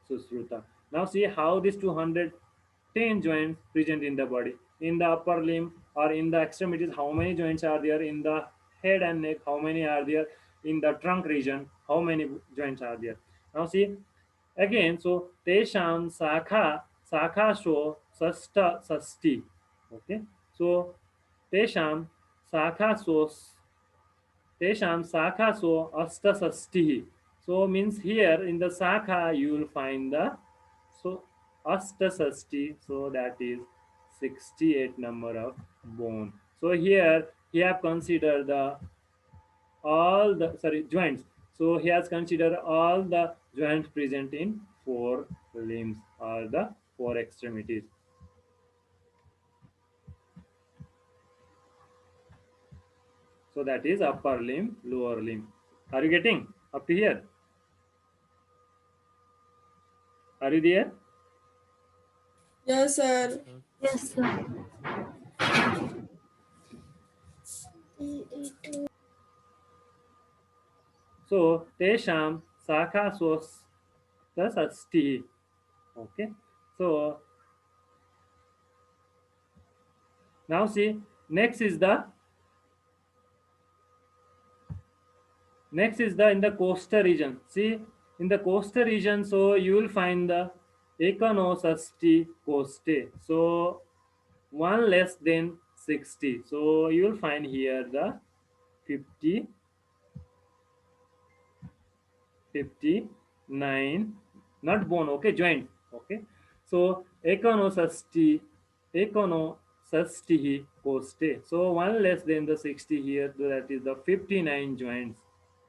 Susruta. Now see how these 210 joints present in the body. In the upper limb or in the extremities, how many joints are there? In the head and neck, how many are there? In the trunk region, how many joints are there? Now see again, so Tesham Sakha Sho Sasta Sasti. Okay, so Tesham Sakha So Tesham Sakha so Astasasti. So means here in the Sakha you will find the so Astasasti. So that is 68 number of bone. So here he have considered the all the joints. So he has considered all the joints present in four limbs or the four extremities. So that is upper limb, lower limb. Are you getting up to here? Are you there?
Yes, sir.
Yes, sir.
So tesham sakha sos tasasti. Okay. So now see next is the in the coastal region. See in the coastal region, so you will find the econosasti coste. So one less than 60. So you will find here the 50 59, not bone, okay, joint. Okay, so econosasti coste. So one less than the 60 here, so that is the 59 joints.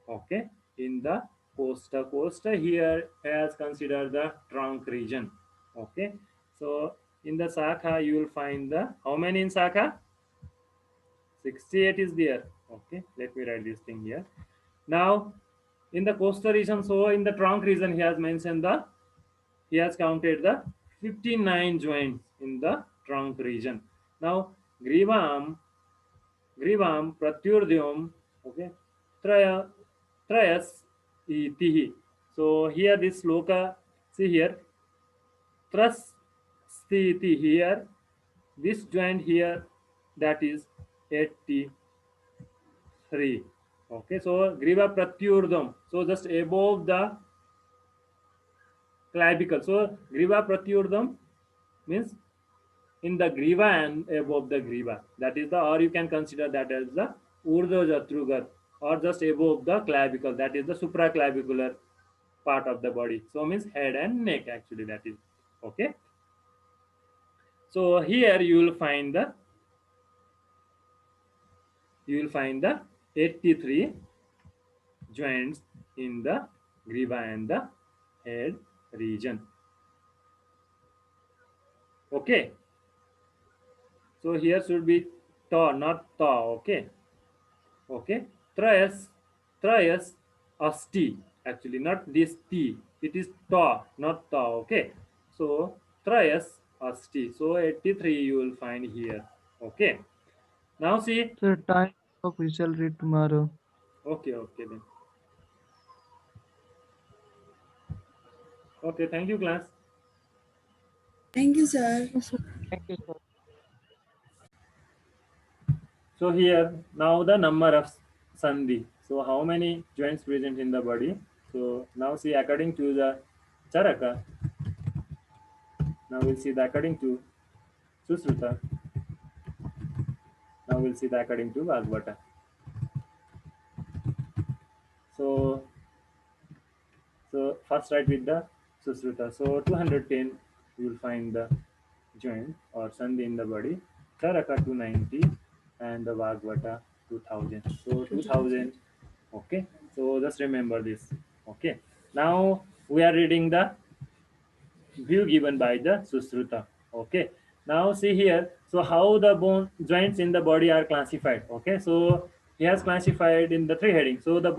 Okay, in the costa here has considered the trunk region. Okay, so in the Sakha you will find the how many in Sakha? 68 is there. Okay, let me write this thing here. Now in the coastal region, so in the trunk region he has mentioned the he has counted the 59 joints in the trunk region. Now grivam pratyurdyam, okay, traya trayas itihi. So here this sloka, see here tras sthiti here, this joint here, that is 80. 3. Okay, so griva pratyurdam, so just above the clavicle. So griva pratyurdam means in the griva and above the griva. That is the, or you can consider that as the urdhva jatrugat, or just above the clavicle. That is the supraclavicular part of the body. So means head and neck actually, that is. Okay. So here you will find the 83 joints in the griva and the head region. Okay. So here should be ta, not ta. Okay. Okay. Trias asti, actually not this t, it is ta, not ta. Okay, so trias asti, so 83 you will find here. Okay, now see.
Sir, time of we shall read tomorrow.
Okay, okay then. Okay, thank you class.
Thank you, sir.
Yes, sir.
Thank you, sir.
So here now the number of sandhi, so how many joints present in the body. So now see, according to the charaka, now we'll see the according to susruta, now we'll see the according to Bhagavata. So first write with the Susruta. So 210 you will find the joint or sandhi in the body. Charaka 290 and the Bhagavata 2000. So 2000. Okay. So just remember this. Okay. Now we are reading the view given by the Susruta. Okay. Now see here. So how the bone joints in the body are classified. Okay. So he has classified in the three headings. So the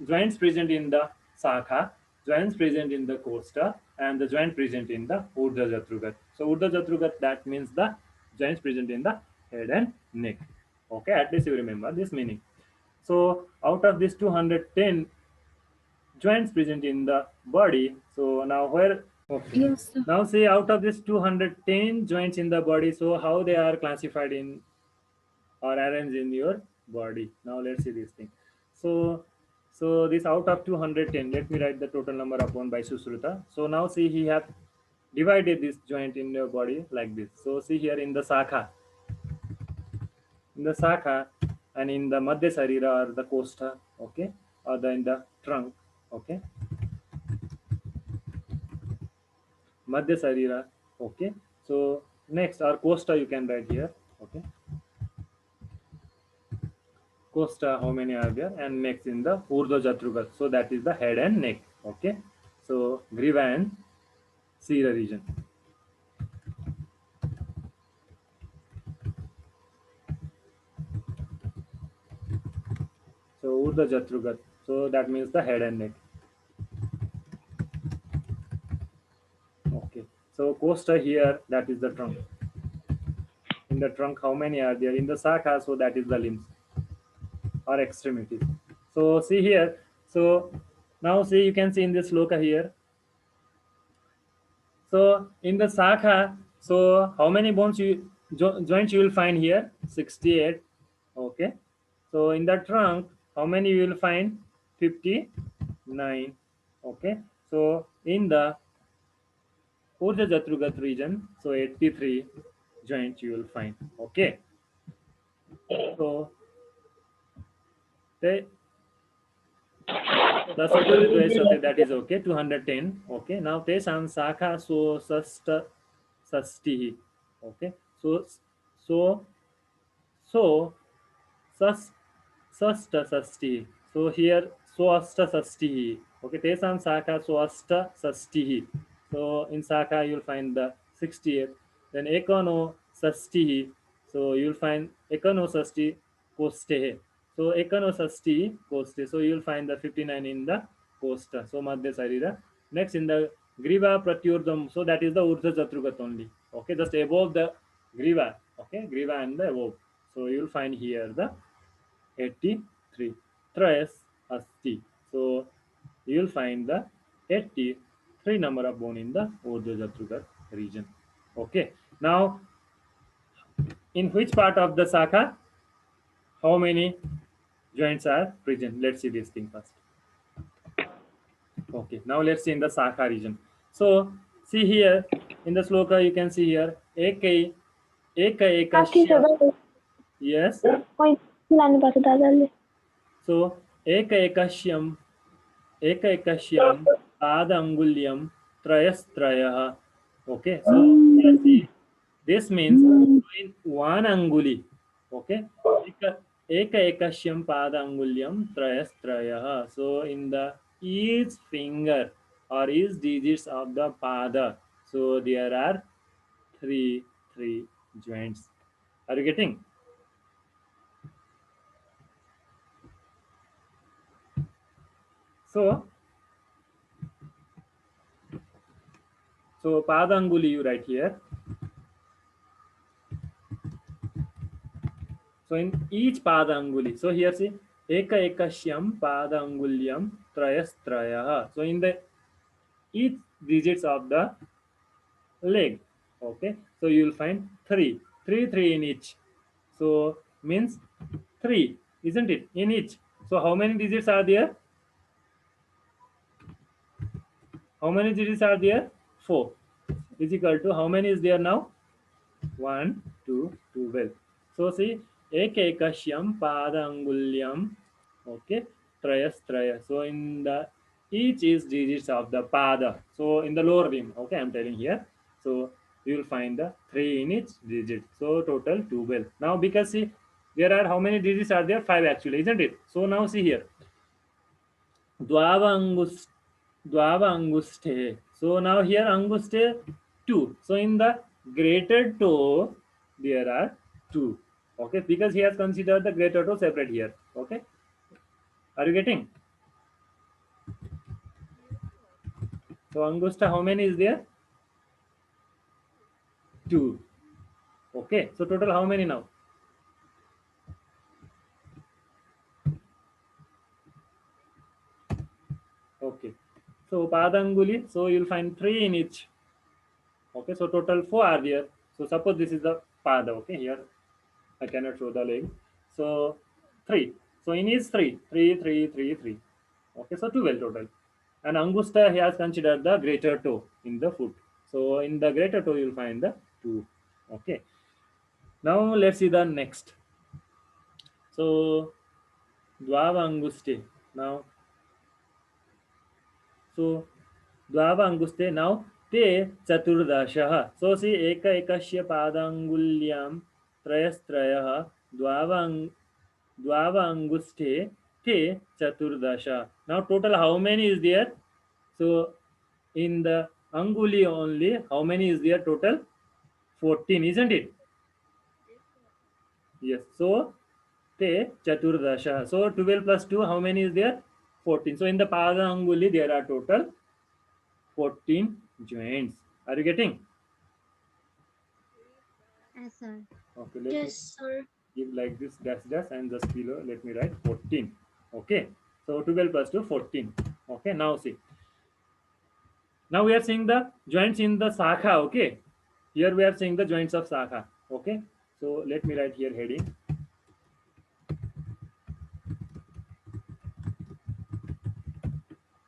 joints present in the Sakha, joints present in the Kosta, and the joint present in the Urdhva Jatrugat. So Urdhva Jatrugat, that means the joints present in the head and neck. Okay. At least you remember this meaning. So out of this 210 joints present in the body. So now where, okay.
Yes, sir.
Now see, out of this 210 joints in the body, so how they are classified in or arranged in your body. Now let's see this thing. So this out of 210, let me write the total number upon by Susruta. So now see, he have divided this joint in your body like this. So see here in the Sakha and in the Madhya Sharira or the Kosta, okay, or the in the trunk, okay, Madhya Sharira. Okay. So next our Costa you can write here. Okay. Costa, how many are there? And next in the Urdhva Jatrugat. So that is the head and neck. Okay. So Griva and Sira region. So Urdhva Jatrugat. So that means the head and neck. Okay. So Costa here, that is the trunk. In the trunk, how many are there? In the Sakha, so that is the limbs or extremities. So see here. So now see, you can see in this sloka here. So in the Sakha, so how many bones joints you will find here? 68. Okay. So in the trunk, how many you will find? 59. Okay. So in the Urdhva Jatrugat region, so 83 joints you will find. Okay. So the that is okay. 210. Okay. Now Tesam Sakha so Sasti. Okay. So so sus Sasta Sasti. So here Swasta Sasti. Okay, Tesam Saka Swasta Sasti. So in Saka you'll find the 68. Then Ekono Sasti. So you'll find Ekono Sasti Koste. So Ekono Sasti Koste. So you'll find the 59 in the Kosta. So Madhya Sarira. Next in the Griva Pratyurdam. So that is the Urdhva Jatrugat only. Okay, just above the Griva. Okay, Griva and the above. So you'll find here the 83 tres asti. So you will find the 83 number of bone in the Urdhva Jatrugat region. Okay. Now, in which part of the Sakha? How many joints are present. Let's see this thing first. Okay, now let's see in the Sakha region. So see here in the sloka you can see here eka
Aski
ekashya.
Sada.
Yes.
Oi, Lani Pasa Dadalle.
So eka ekashyam pada angulyam trayasтрayah. Okay, so here see this means in one anguli. Okay, eka ekashyam pada angulyam trayasтрayah. So in the each finger or each digits of the pada, so there are three joints. Are you getting? So pada anguli you write here. So in each pada anguli, so here see eka ekashyam pada angulyam trayasтрayah. So in the each digits of the leg, okay, so you will find three in each. So means three, isn't it, in each? So how many digits are there? How many digits are there? 4 is equal to how many is there now? 1, 2, 12. So see, ekekashyam padangulyam, okay, traya. So in the each is digits of the pada. So in the lower limb, okay, I'm telling here. So you will find the 3 in each digit. So total 12. Now because see, there are how many digits are there? 5 actually, isn't it? So now see here. Dvava anguste. So now here anguste 2. So in the greater toe there are 2. Okay, because he has considered the greater toe separate here. Okay, are you getting? So angusta how many is there? 2. Okay, so total how many now? Okay, so padanguli, so you'll find 3 in each. Okay, so total 4 are there. So suppose this is the pada. Okay, here I cannot show the leg. So 3. So in is 3. Okay, so 12 total. And angusta he has considered the greater toe in the foot. So in the greater toe you'll find the 2. Okay. Now let's see the next. So dvava anguste. Now so dvava anguste now te chaturdashah. So see eka ekasya padangulyam trayasтрayah dvava anguste te chaturdasha. Now total how many is there? So in the anguli only, how many is there total? 14, isn't it? Yes. So te chaturdasha. So 12 plus 2, how many is there? 14. So in the pada anguli, there are total 14 joints. Are you getting?
Yes, sir.
Okay, let me
Yes, sir.
give like this dash and just below let me write 14. Okay, so 12 plus 2, 14. Okay, now see. Now we are seeing the joints in the Sakha. Okay, here we are seeing the joints of Sakha. Okay, so let me write here heading.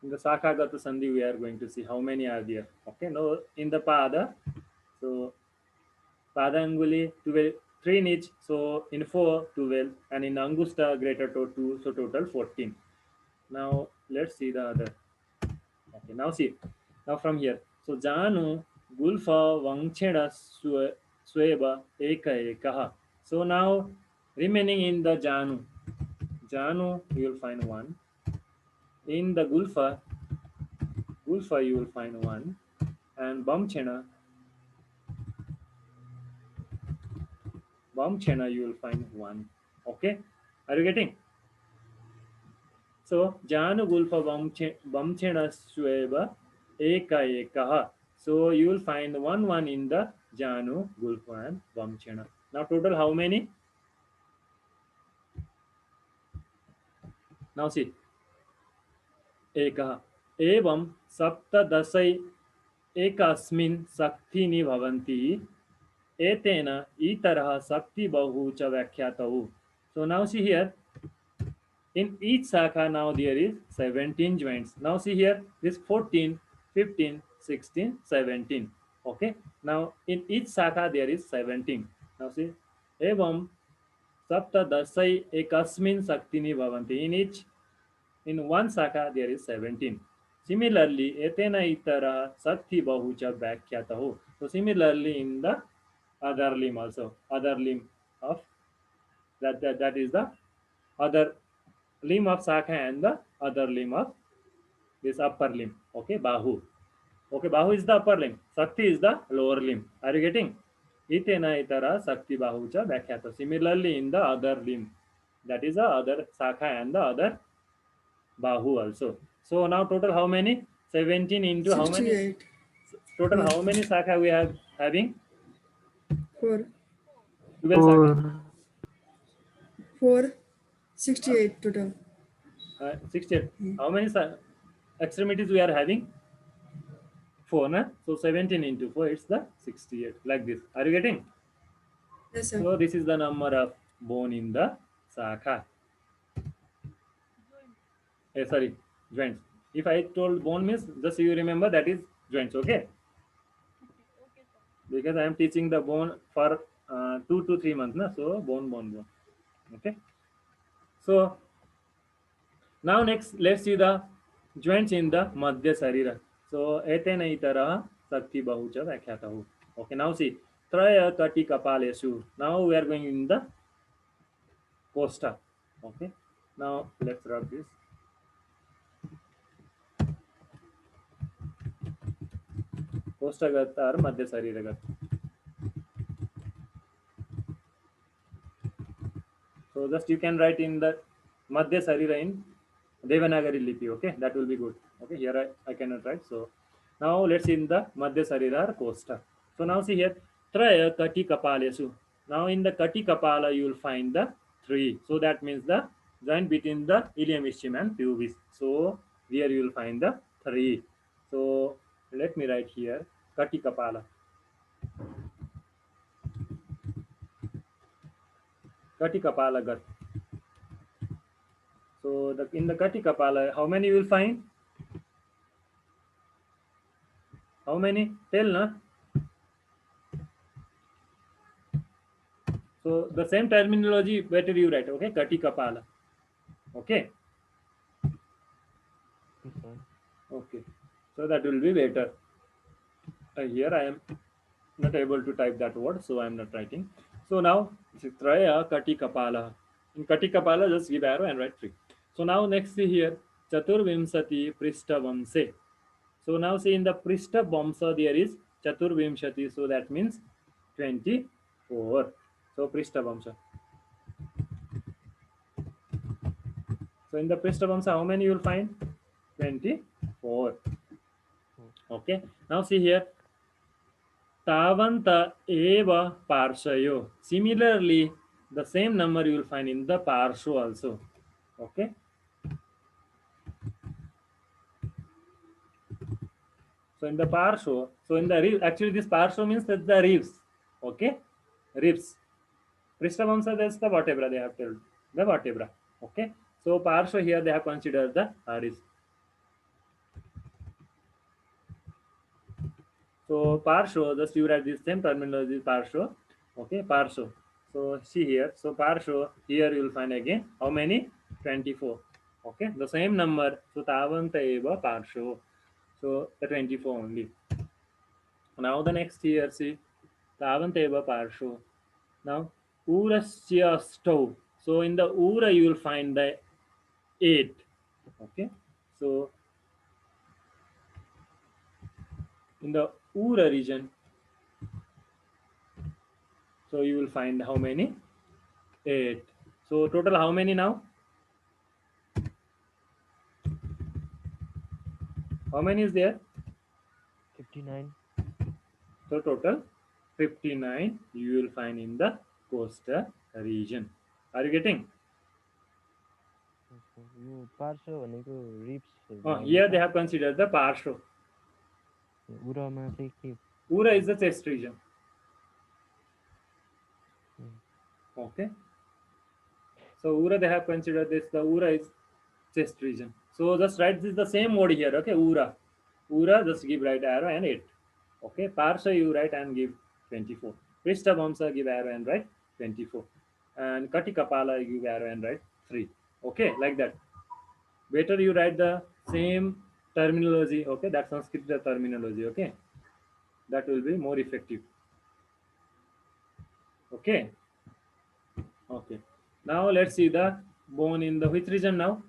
In the Sakha Gata Sandhi, we are going to see how many are there. Okay, no, in the Pada, so Pada Anguli 12, 3 in each, so in 4, 12, and in Angusta greater to 2, so total 14. Now let's see the other. Okay, now see, now from here. So Janu Gulfa Vangcheda Sweba Eka Ekaha. So now remaining in the Janu you will find 1. In the Gulfa you will find 1. And Bamchena you will find 1. Okay, are you getting? So Janu Gulfa Bamchena Sweba Eka Ekaha. So you will find 1 in the Janu, Gulfa and Bamchena. Now total how many? Now see. एकः एवं सप्तदशै एकस्मिन् शक्तिनि भवन्ति एतेन इतरः शक्ति बहु च व्याख्यातौ. So now see here In each Sakha now there is 17 joints. Now see here, this 14, 15, 16, 17. Okay. Now in each Sakha there is 17. Now see, evam saptadasai ekasmin saktini bhavanti. In one Sakha there is 17. Similarly, etena itara sakti bahucha vakhyatahu. So similarly in the other limb also, other limb of that is the other limb of Sakha and the other limb of this upper limb. Okay, Bahu. Okay, Bahu is the upper limb. Sakti is the lower limb. Are you getting? Itena itara Sakti Bahucha Vakhyata. Similarly, in the other limb, that is the other Sakha and the other Bahu also. So now total how many? 17 into how many?
68.
Total
4.
how many Sakha we are having?
4.
12 Sakha.
4. 68 total.
68. How many extremities we are having? 4, na? So 17 into 4, it's the 68. Like this. Are you getting?
Yes, sir.
So this is the number of bone in the Sakha. Sorry, joints. If I told bone means, just you remember that is joints, okay? Because I am teaching the bone for 2 to 3 months, na? So bone. Okay. So now next, let's see the joints in the Madhya Sharira. So etena itara sakti bahucha vakhyatahu. Okay, now see traya kati kapalesu. Now we are going in the costa. Okay. Now let's rub this. Kostagat or Madhya Sariragat. So just you can write in the Madhya Sarira in Devanagari Lipi. Okay, that will be good. Okay, here I cannot write. So now let's see in the Madhya Sarira or Kosta. So now see here Traya Kati Kapalesu. Now in the Kati Kapala you will find the 3. So that means the joint between the ilium ischium and pubis. So here you will find the 3. So let me write here Kati Kapala. Kati Kapala Gat. So in the Kati Kapala, how many you will find? How many? Tell na. So the same terminology better you write. Okay, Kati Kapala. Okay. Okay. So that will be better. Here I am not able to type that word, so I am not writing. So now Traya Kati Kapala. In Kati Kapala, just give arrow and write 3. So now next see here Chaturvimsati Prishta Vamse. So now see in the Prishta Vamsa there is Chaturvimshati. So that means 24. So Prishta Vamsa. So in the Prishta Vamsa, how many you will find? 24. Okay. Now see here. Tavanta eva parshayo. Similarly, the same number you will find in the parsho also. Okay. So in the parsho, so in the rib, actually this parsho means that the ribs. Okay. Ribs. Prishtabhamsa, that's the vertebra they have told. The vertebra. Okay. So parsho here they have considered the ribs. So parsho, just you write this same terminology parsho. Okay, parsho. So see here. So parsho here you will find again how many? 24. Okay, the same number. So tavanta eva parsho. So the 24 only. Now the next here see tavanta eva parsho. Now urasya stove. So in the ura you will find the 8. Okay, so in the ura region, so you will find how many? 8. So total how many now? How many is there?
59.
So total 59 you will find in the coastal region. Are you getting?
यो पार्श्व भनेको
Here they
रिप्स
have considered the parsho.
उरामा चाहिँ के
Ura is the chest region. Okay. So ura they have considered this. The ura is chest region. So just write this the same word here. Okay, ura. Ura just give right arrow and 8. Okay, parsha you write and give 24. Prishtabhamsa give arrow and write 24. And Kati Kapala you give arrow and write 3. Okay, like that. Better you write the same terminology. Okay, that's Sanskrit terminology. Okay, that will be more effective. Okay. Okay. Now let's see the bone in the which region now?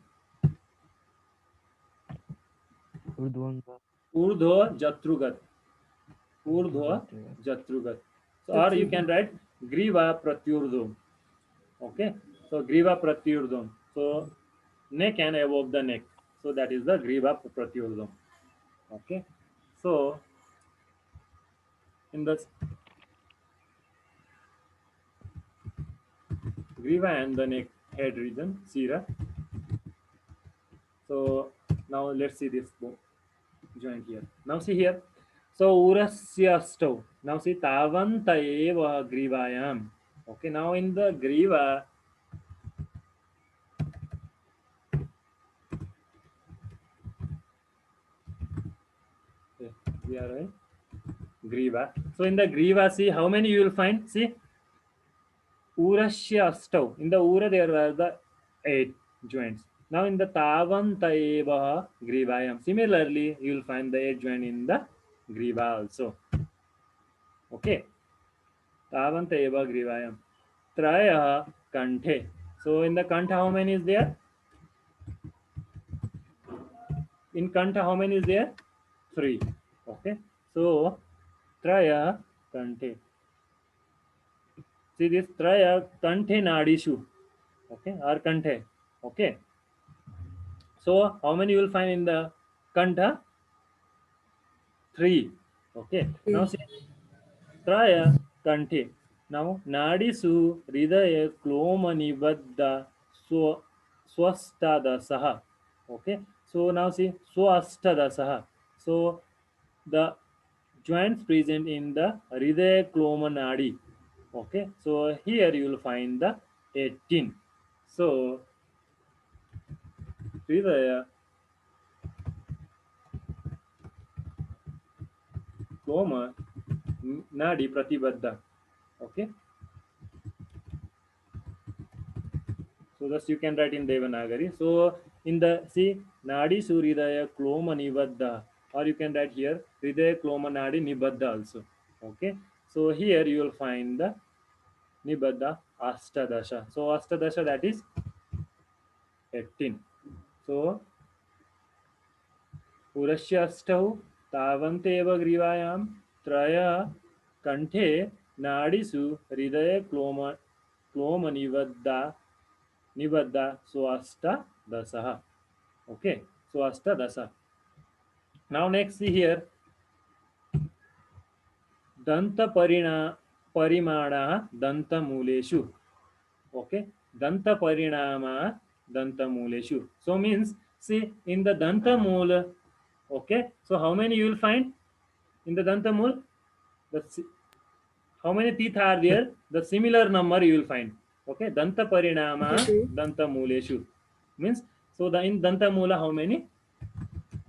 Urdhvanga.
Urdhva Jatrugat. Urdhva
Jatrugat.
Jatrugat. So, or you can write Griva Pratyurdham. Okay. So Griva Pratyurdham. So neck and above the neck. So that is the Griva Pratyurdham. Okay. So in the Griva and the neck head region, Sira. So now let's see this joint here. Now see here. So urasya stove. Now see tavanta eva grivayam. Okay, now in the griva, okay, we are in griva. So in the griva, see how many you will find. See urasya stove. In the ura there are the 8 joints. Now in the tavanta eva grivayam. Similarly, you will find the 8 joint in the griva also. Okay. Tavanta eva grivayam. Traya kanthe. So in the kantha, how many is there? In kantha, how many is there? 3. Okay. So traya kanthe. See this traya kanthe nadishu. Okay. Or kanthe. Okay. So how many you will find in the kantha? 3. Okay. Now see traya kanthe. Now nadisu hridaya kloma nibadda swastadasaha. Okay. So now see swastadasaha. So the joints present in the hridaya kloma nadi. Okay. So here you will find the 18. So hridaya kloma nadi pratibadda. Okay. So thus you can write in Devanagari. So in the see Nadi Suridaya Kloma Nibadda, or you can write here Hridaya Kloma Nadi Nibadda also. Okay. So here you will find the Nibadda Astadasha. So Astadasha, that is 18. So Urasya Astau Tavanteva Grivayam Traya Kanthe Nadisu Hridaya Kloma Nibadda Swasta Dasaha. Okay, Swasta Dasa. Now next see here Danta Parimana Danta Muleshu. Okay, Danta Parinama Danta Muleshu. So means see in the Danta Mula. Okay, so how many you will find in the Danta Mula? How many teeth are there? The similar number you will find. Okay, Danta Parinama Danta Muleshu means so the in Danta Mula how many?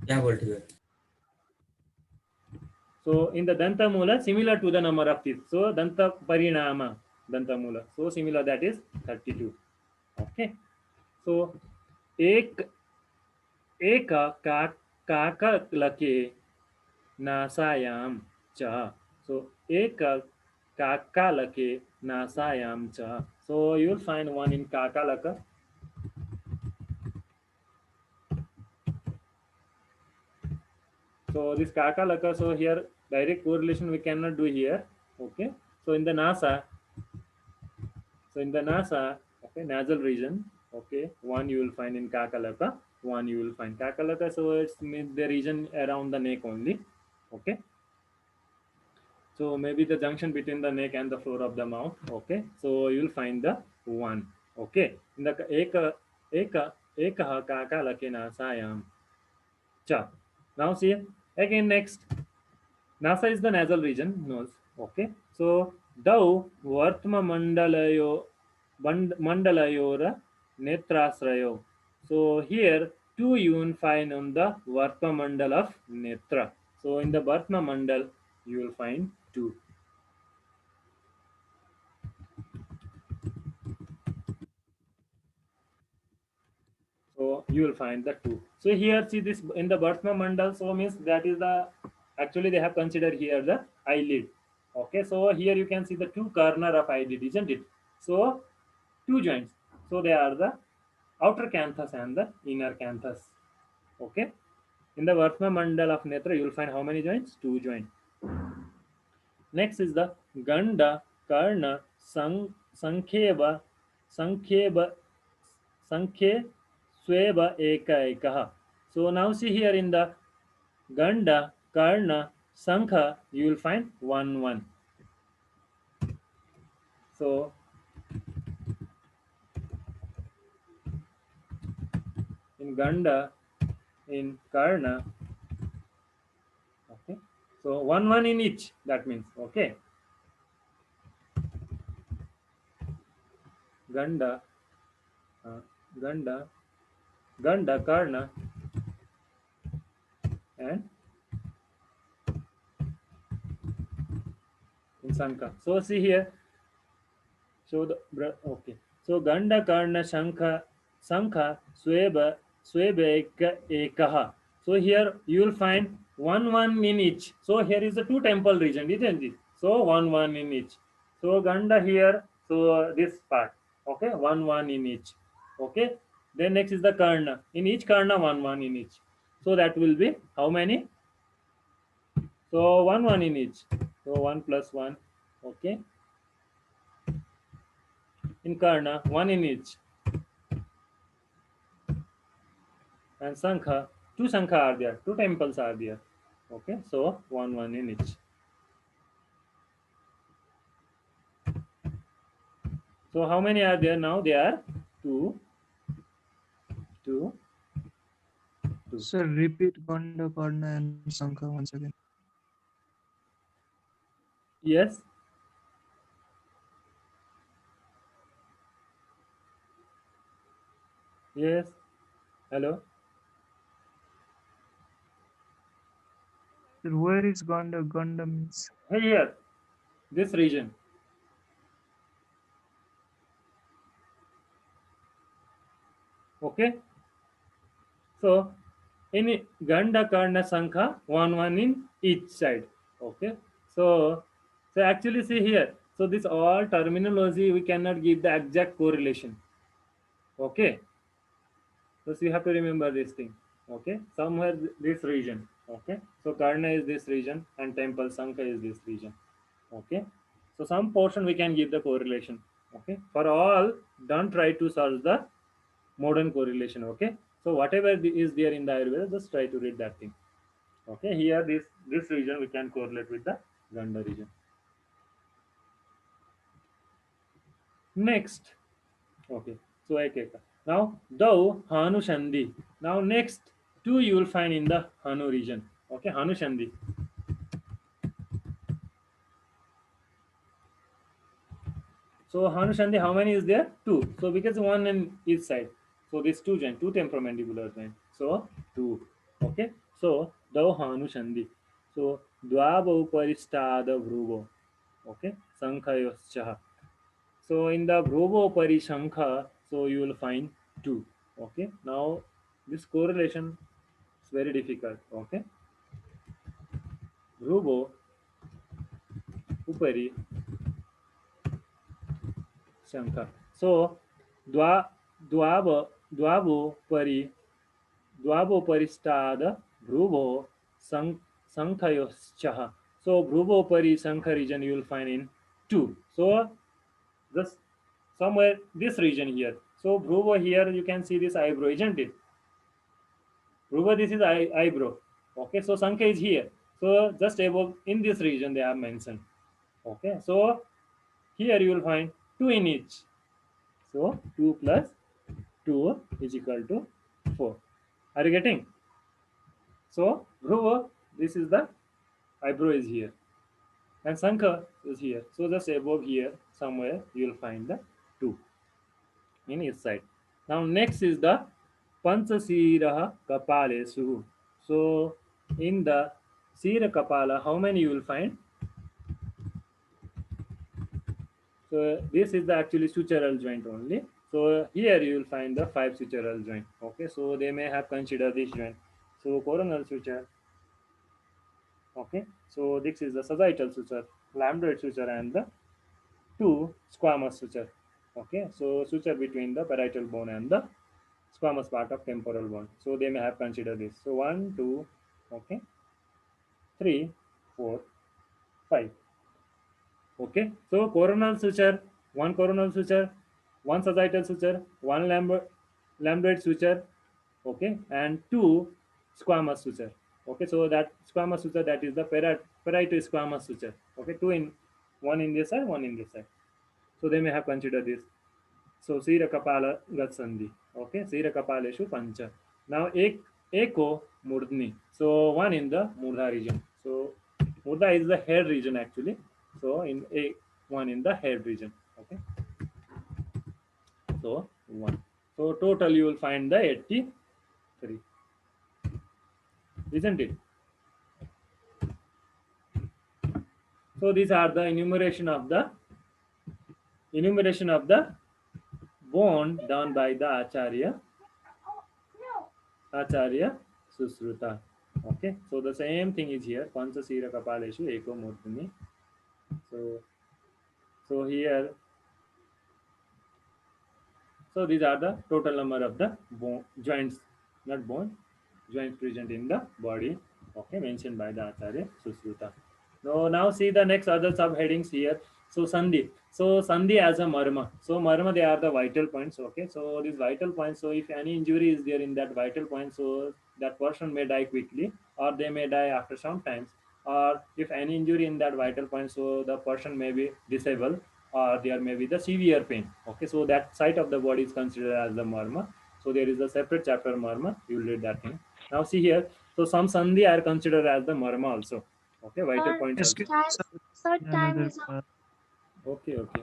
क्या बोलते हो
So in the Danta Mula, similar to the number of teeth. So Danta Parinama, Danta Mula. So similar, that is 32. Okay. So एक एक काका लके नासायाम च. So एक काका लके नासायाम च. So you will find one in kaka laka. So this kaka laka. So here direct correlation we cannot do here. Okay. So in the NASA, okay, nasal region, okay, one you will find in Kakalaka, one you will find Kakalaka. So it's the region around the neck only. Okay. So maybe the junction between the neck and the floor of the mouth. Okay. So you will find the one. Okay. In the ekaha Kakalake nasayam cha. Now see again next. Nasa is the nasal region, nose. Okay. So Dau Vartma Mandalayora netrasrayo. So here 2 you will find on the Vartma Mandal of Netra. So in the Vartma Mandal you will find 2. So you will find the 2. So here see this in the Vartma Mandal, so means that is the actually they have considered here the eyelid. Okay, so here you can see the 2 corner of eyelid, isn't it? So 2 joints. So they are the outer canthus and the inner canthus. Okay. In the Vartma Mandal of Netra, you will find how many joints? 2 joints. Next is the Ganda, Karna, Sankheba, Sankheba, Sankhe, Sweba, Eka, Ekaha. So now see here in the Ganda, Karna, Sankha, you will find 1 1. So in Ganda, in Karna, okay. So 1 1 in each, that means, okay. Ganda, uh, Ganda, Ganda, Karna, and in Sankha. So see here, so the okay. So Ganda, Karna, Sankha, Sweba, Ekaha. So here you will find 1 1 in each. So here is the 2 temple region, isn't it? So 1 1 in each. So Ganda here, so this part, okay, 1 1 in each. Okay. Then next is the Karna. In each Karna, 1 1 in each. So that will be how many? So 1 1 in each. So 1 plus 1. Okay. In Karna, 1 in each. And Sankha, 2 Sankha are there, 2 temples are there. Okay, so 1 1 in each. So how many are there now? They are 2, 2, 2.
Sir, repeat Ganda, Karna, and Sankha once again.
Yes. Yes. Hello.
Sir, where is Ganda? Ganda means
Hey, here. This region. Okay. So in Ganda, Karna, Sankha, 1 1 in each side. Okay. So actually see here. So this all terminology we cannot give the exact correlation. Okay. So you have to remember this thing. Okay, somewhere this region. Okay, so Karna is this region and temple Sankha is this region. Okay, so some portion we can give the correlation. Okay, for all, don't try to search the modern correlation. Okay, so whatever is there in the Ayurveda, just try to read that thing. Okay, here this region we can correlate with the Ganda region. Next, okay, so Ekeka. Now, thou Hanu Shandhi. Now, next two you will find in the Hanu region. Okay, Hanu Shandhi. So, Hanu Shandhi, how many is there? Two. So, because one in each side. So, this two joint, two temporomandibular joint. So, two. Okay. So, thou Hanu Shandhi. So, Dvabau Paristada Vruvo. Okay. Sankhayoschaha. So in the Bhruvo Parishankha, so you will find 2. Okay. Now this correlation is very difficult. Okay. Bhruvo Upari Shankha. So Dwa Dwabo Pari Dwabo Paristada Bhruvo Sankhayoschaha. So Bhruvo Pari Shankha region you will find in 2. So just somewhere this region here. So Bhruvo here you can see this eyebrow, isn't it? Ruba, this is eyebrow. Okay, so Sankha is here. So just above in this region they are mentioned. Okay, so here you will find 2 in each. So 2 plus 2 is equal to 4. Are you getting? So Ruba, this is the eyebrow is here. And Sankha is here. So just above here somewhere you will find the 2 in each side. Now next is the Panchasiraha Kapalesu. So in the Sira Kapala, how many you will find? So this is the actually sutural joint only. So here you will find the 5 sutural joint. Okay, so they may have considered this joint. So coronal suture. Okay, so this is the sagittal suture, lambdoid suture, and the 2 squamous suture. Okay, so suture between the parietal bone and the squamous part of temporal bone. So they may have considered this. So 1, 2, okay, 3, 4, 5. Okay, so coronal suture, one coronal suture, one sagittal suture, one lambdoid suture, okay, and 2 squamous suture. Okay, so that squamous suture, that is the parietal squamous suture. Okay, two in, one in this side, one in this side. So they may have considered this. So Sira Kapala Gatsandhi. Okay, Sira Kapaleshu Pancha. Now Eko Murdni. So one in the Murdha region. So Murdha is the head region actually. So in a one in the head region. Okay. So one. So total you will find the 83. Isn't it? So these are the enumeration of the bone done by the Acharya Susruta. Okay, so the same thing is here. Panchasira Kapaleshu Eko Murtini. So here, so these are the total number of the bone joints, not bone, joints present in the body. Okay, mentioned by the Acharya Susruta. Now see the next other subheadings here. So Sandhi. So Sandhi as a marma. So marma, they are the vital points. Okay. So these vital points. So if any injury is there in that vital point, so that person may die quickly, or they may die after some times. Or if any injury in that vital point, so the person may be disabled, or there may be the severe pain. Okay. So that site of the body is considered as the marma. So there is a separate chapter marma. You will read that thing. Now see here. So some Sandhi are considered as the marma also. Okay, vital points also.
Excuse me,
Time,
sir.
sir, time
Another
is up.
part.
Okay, okay.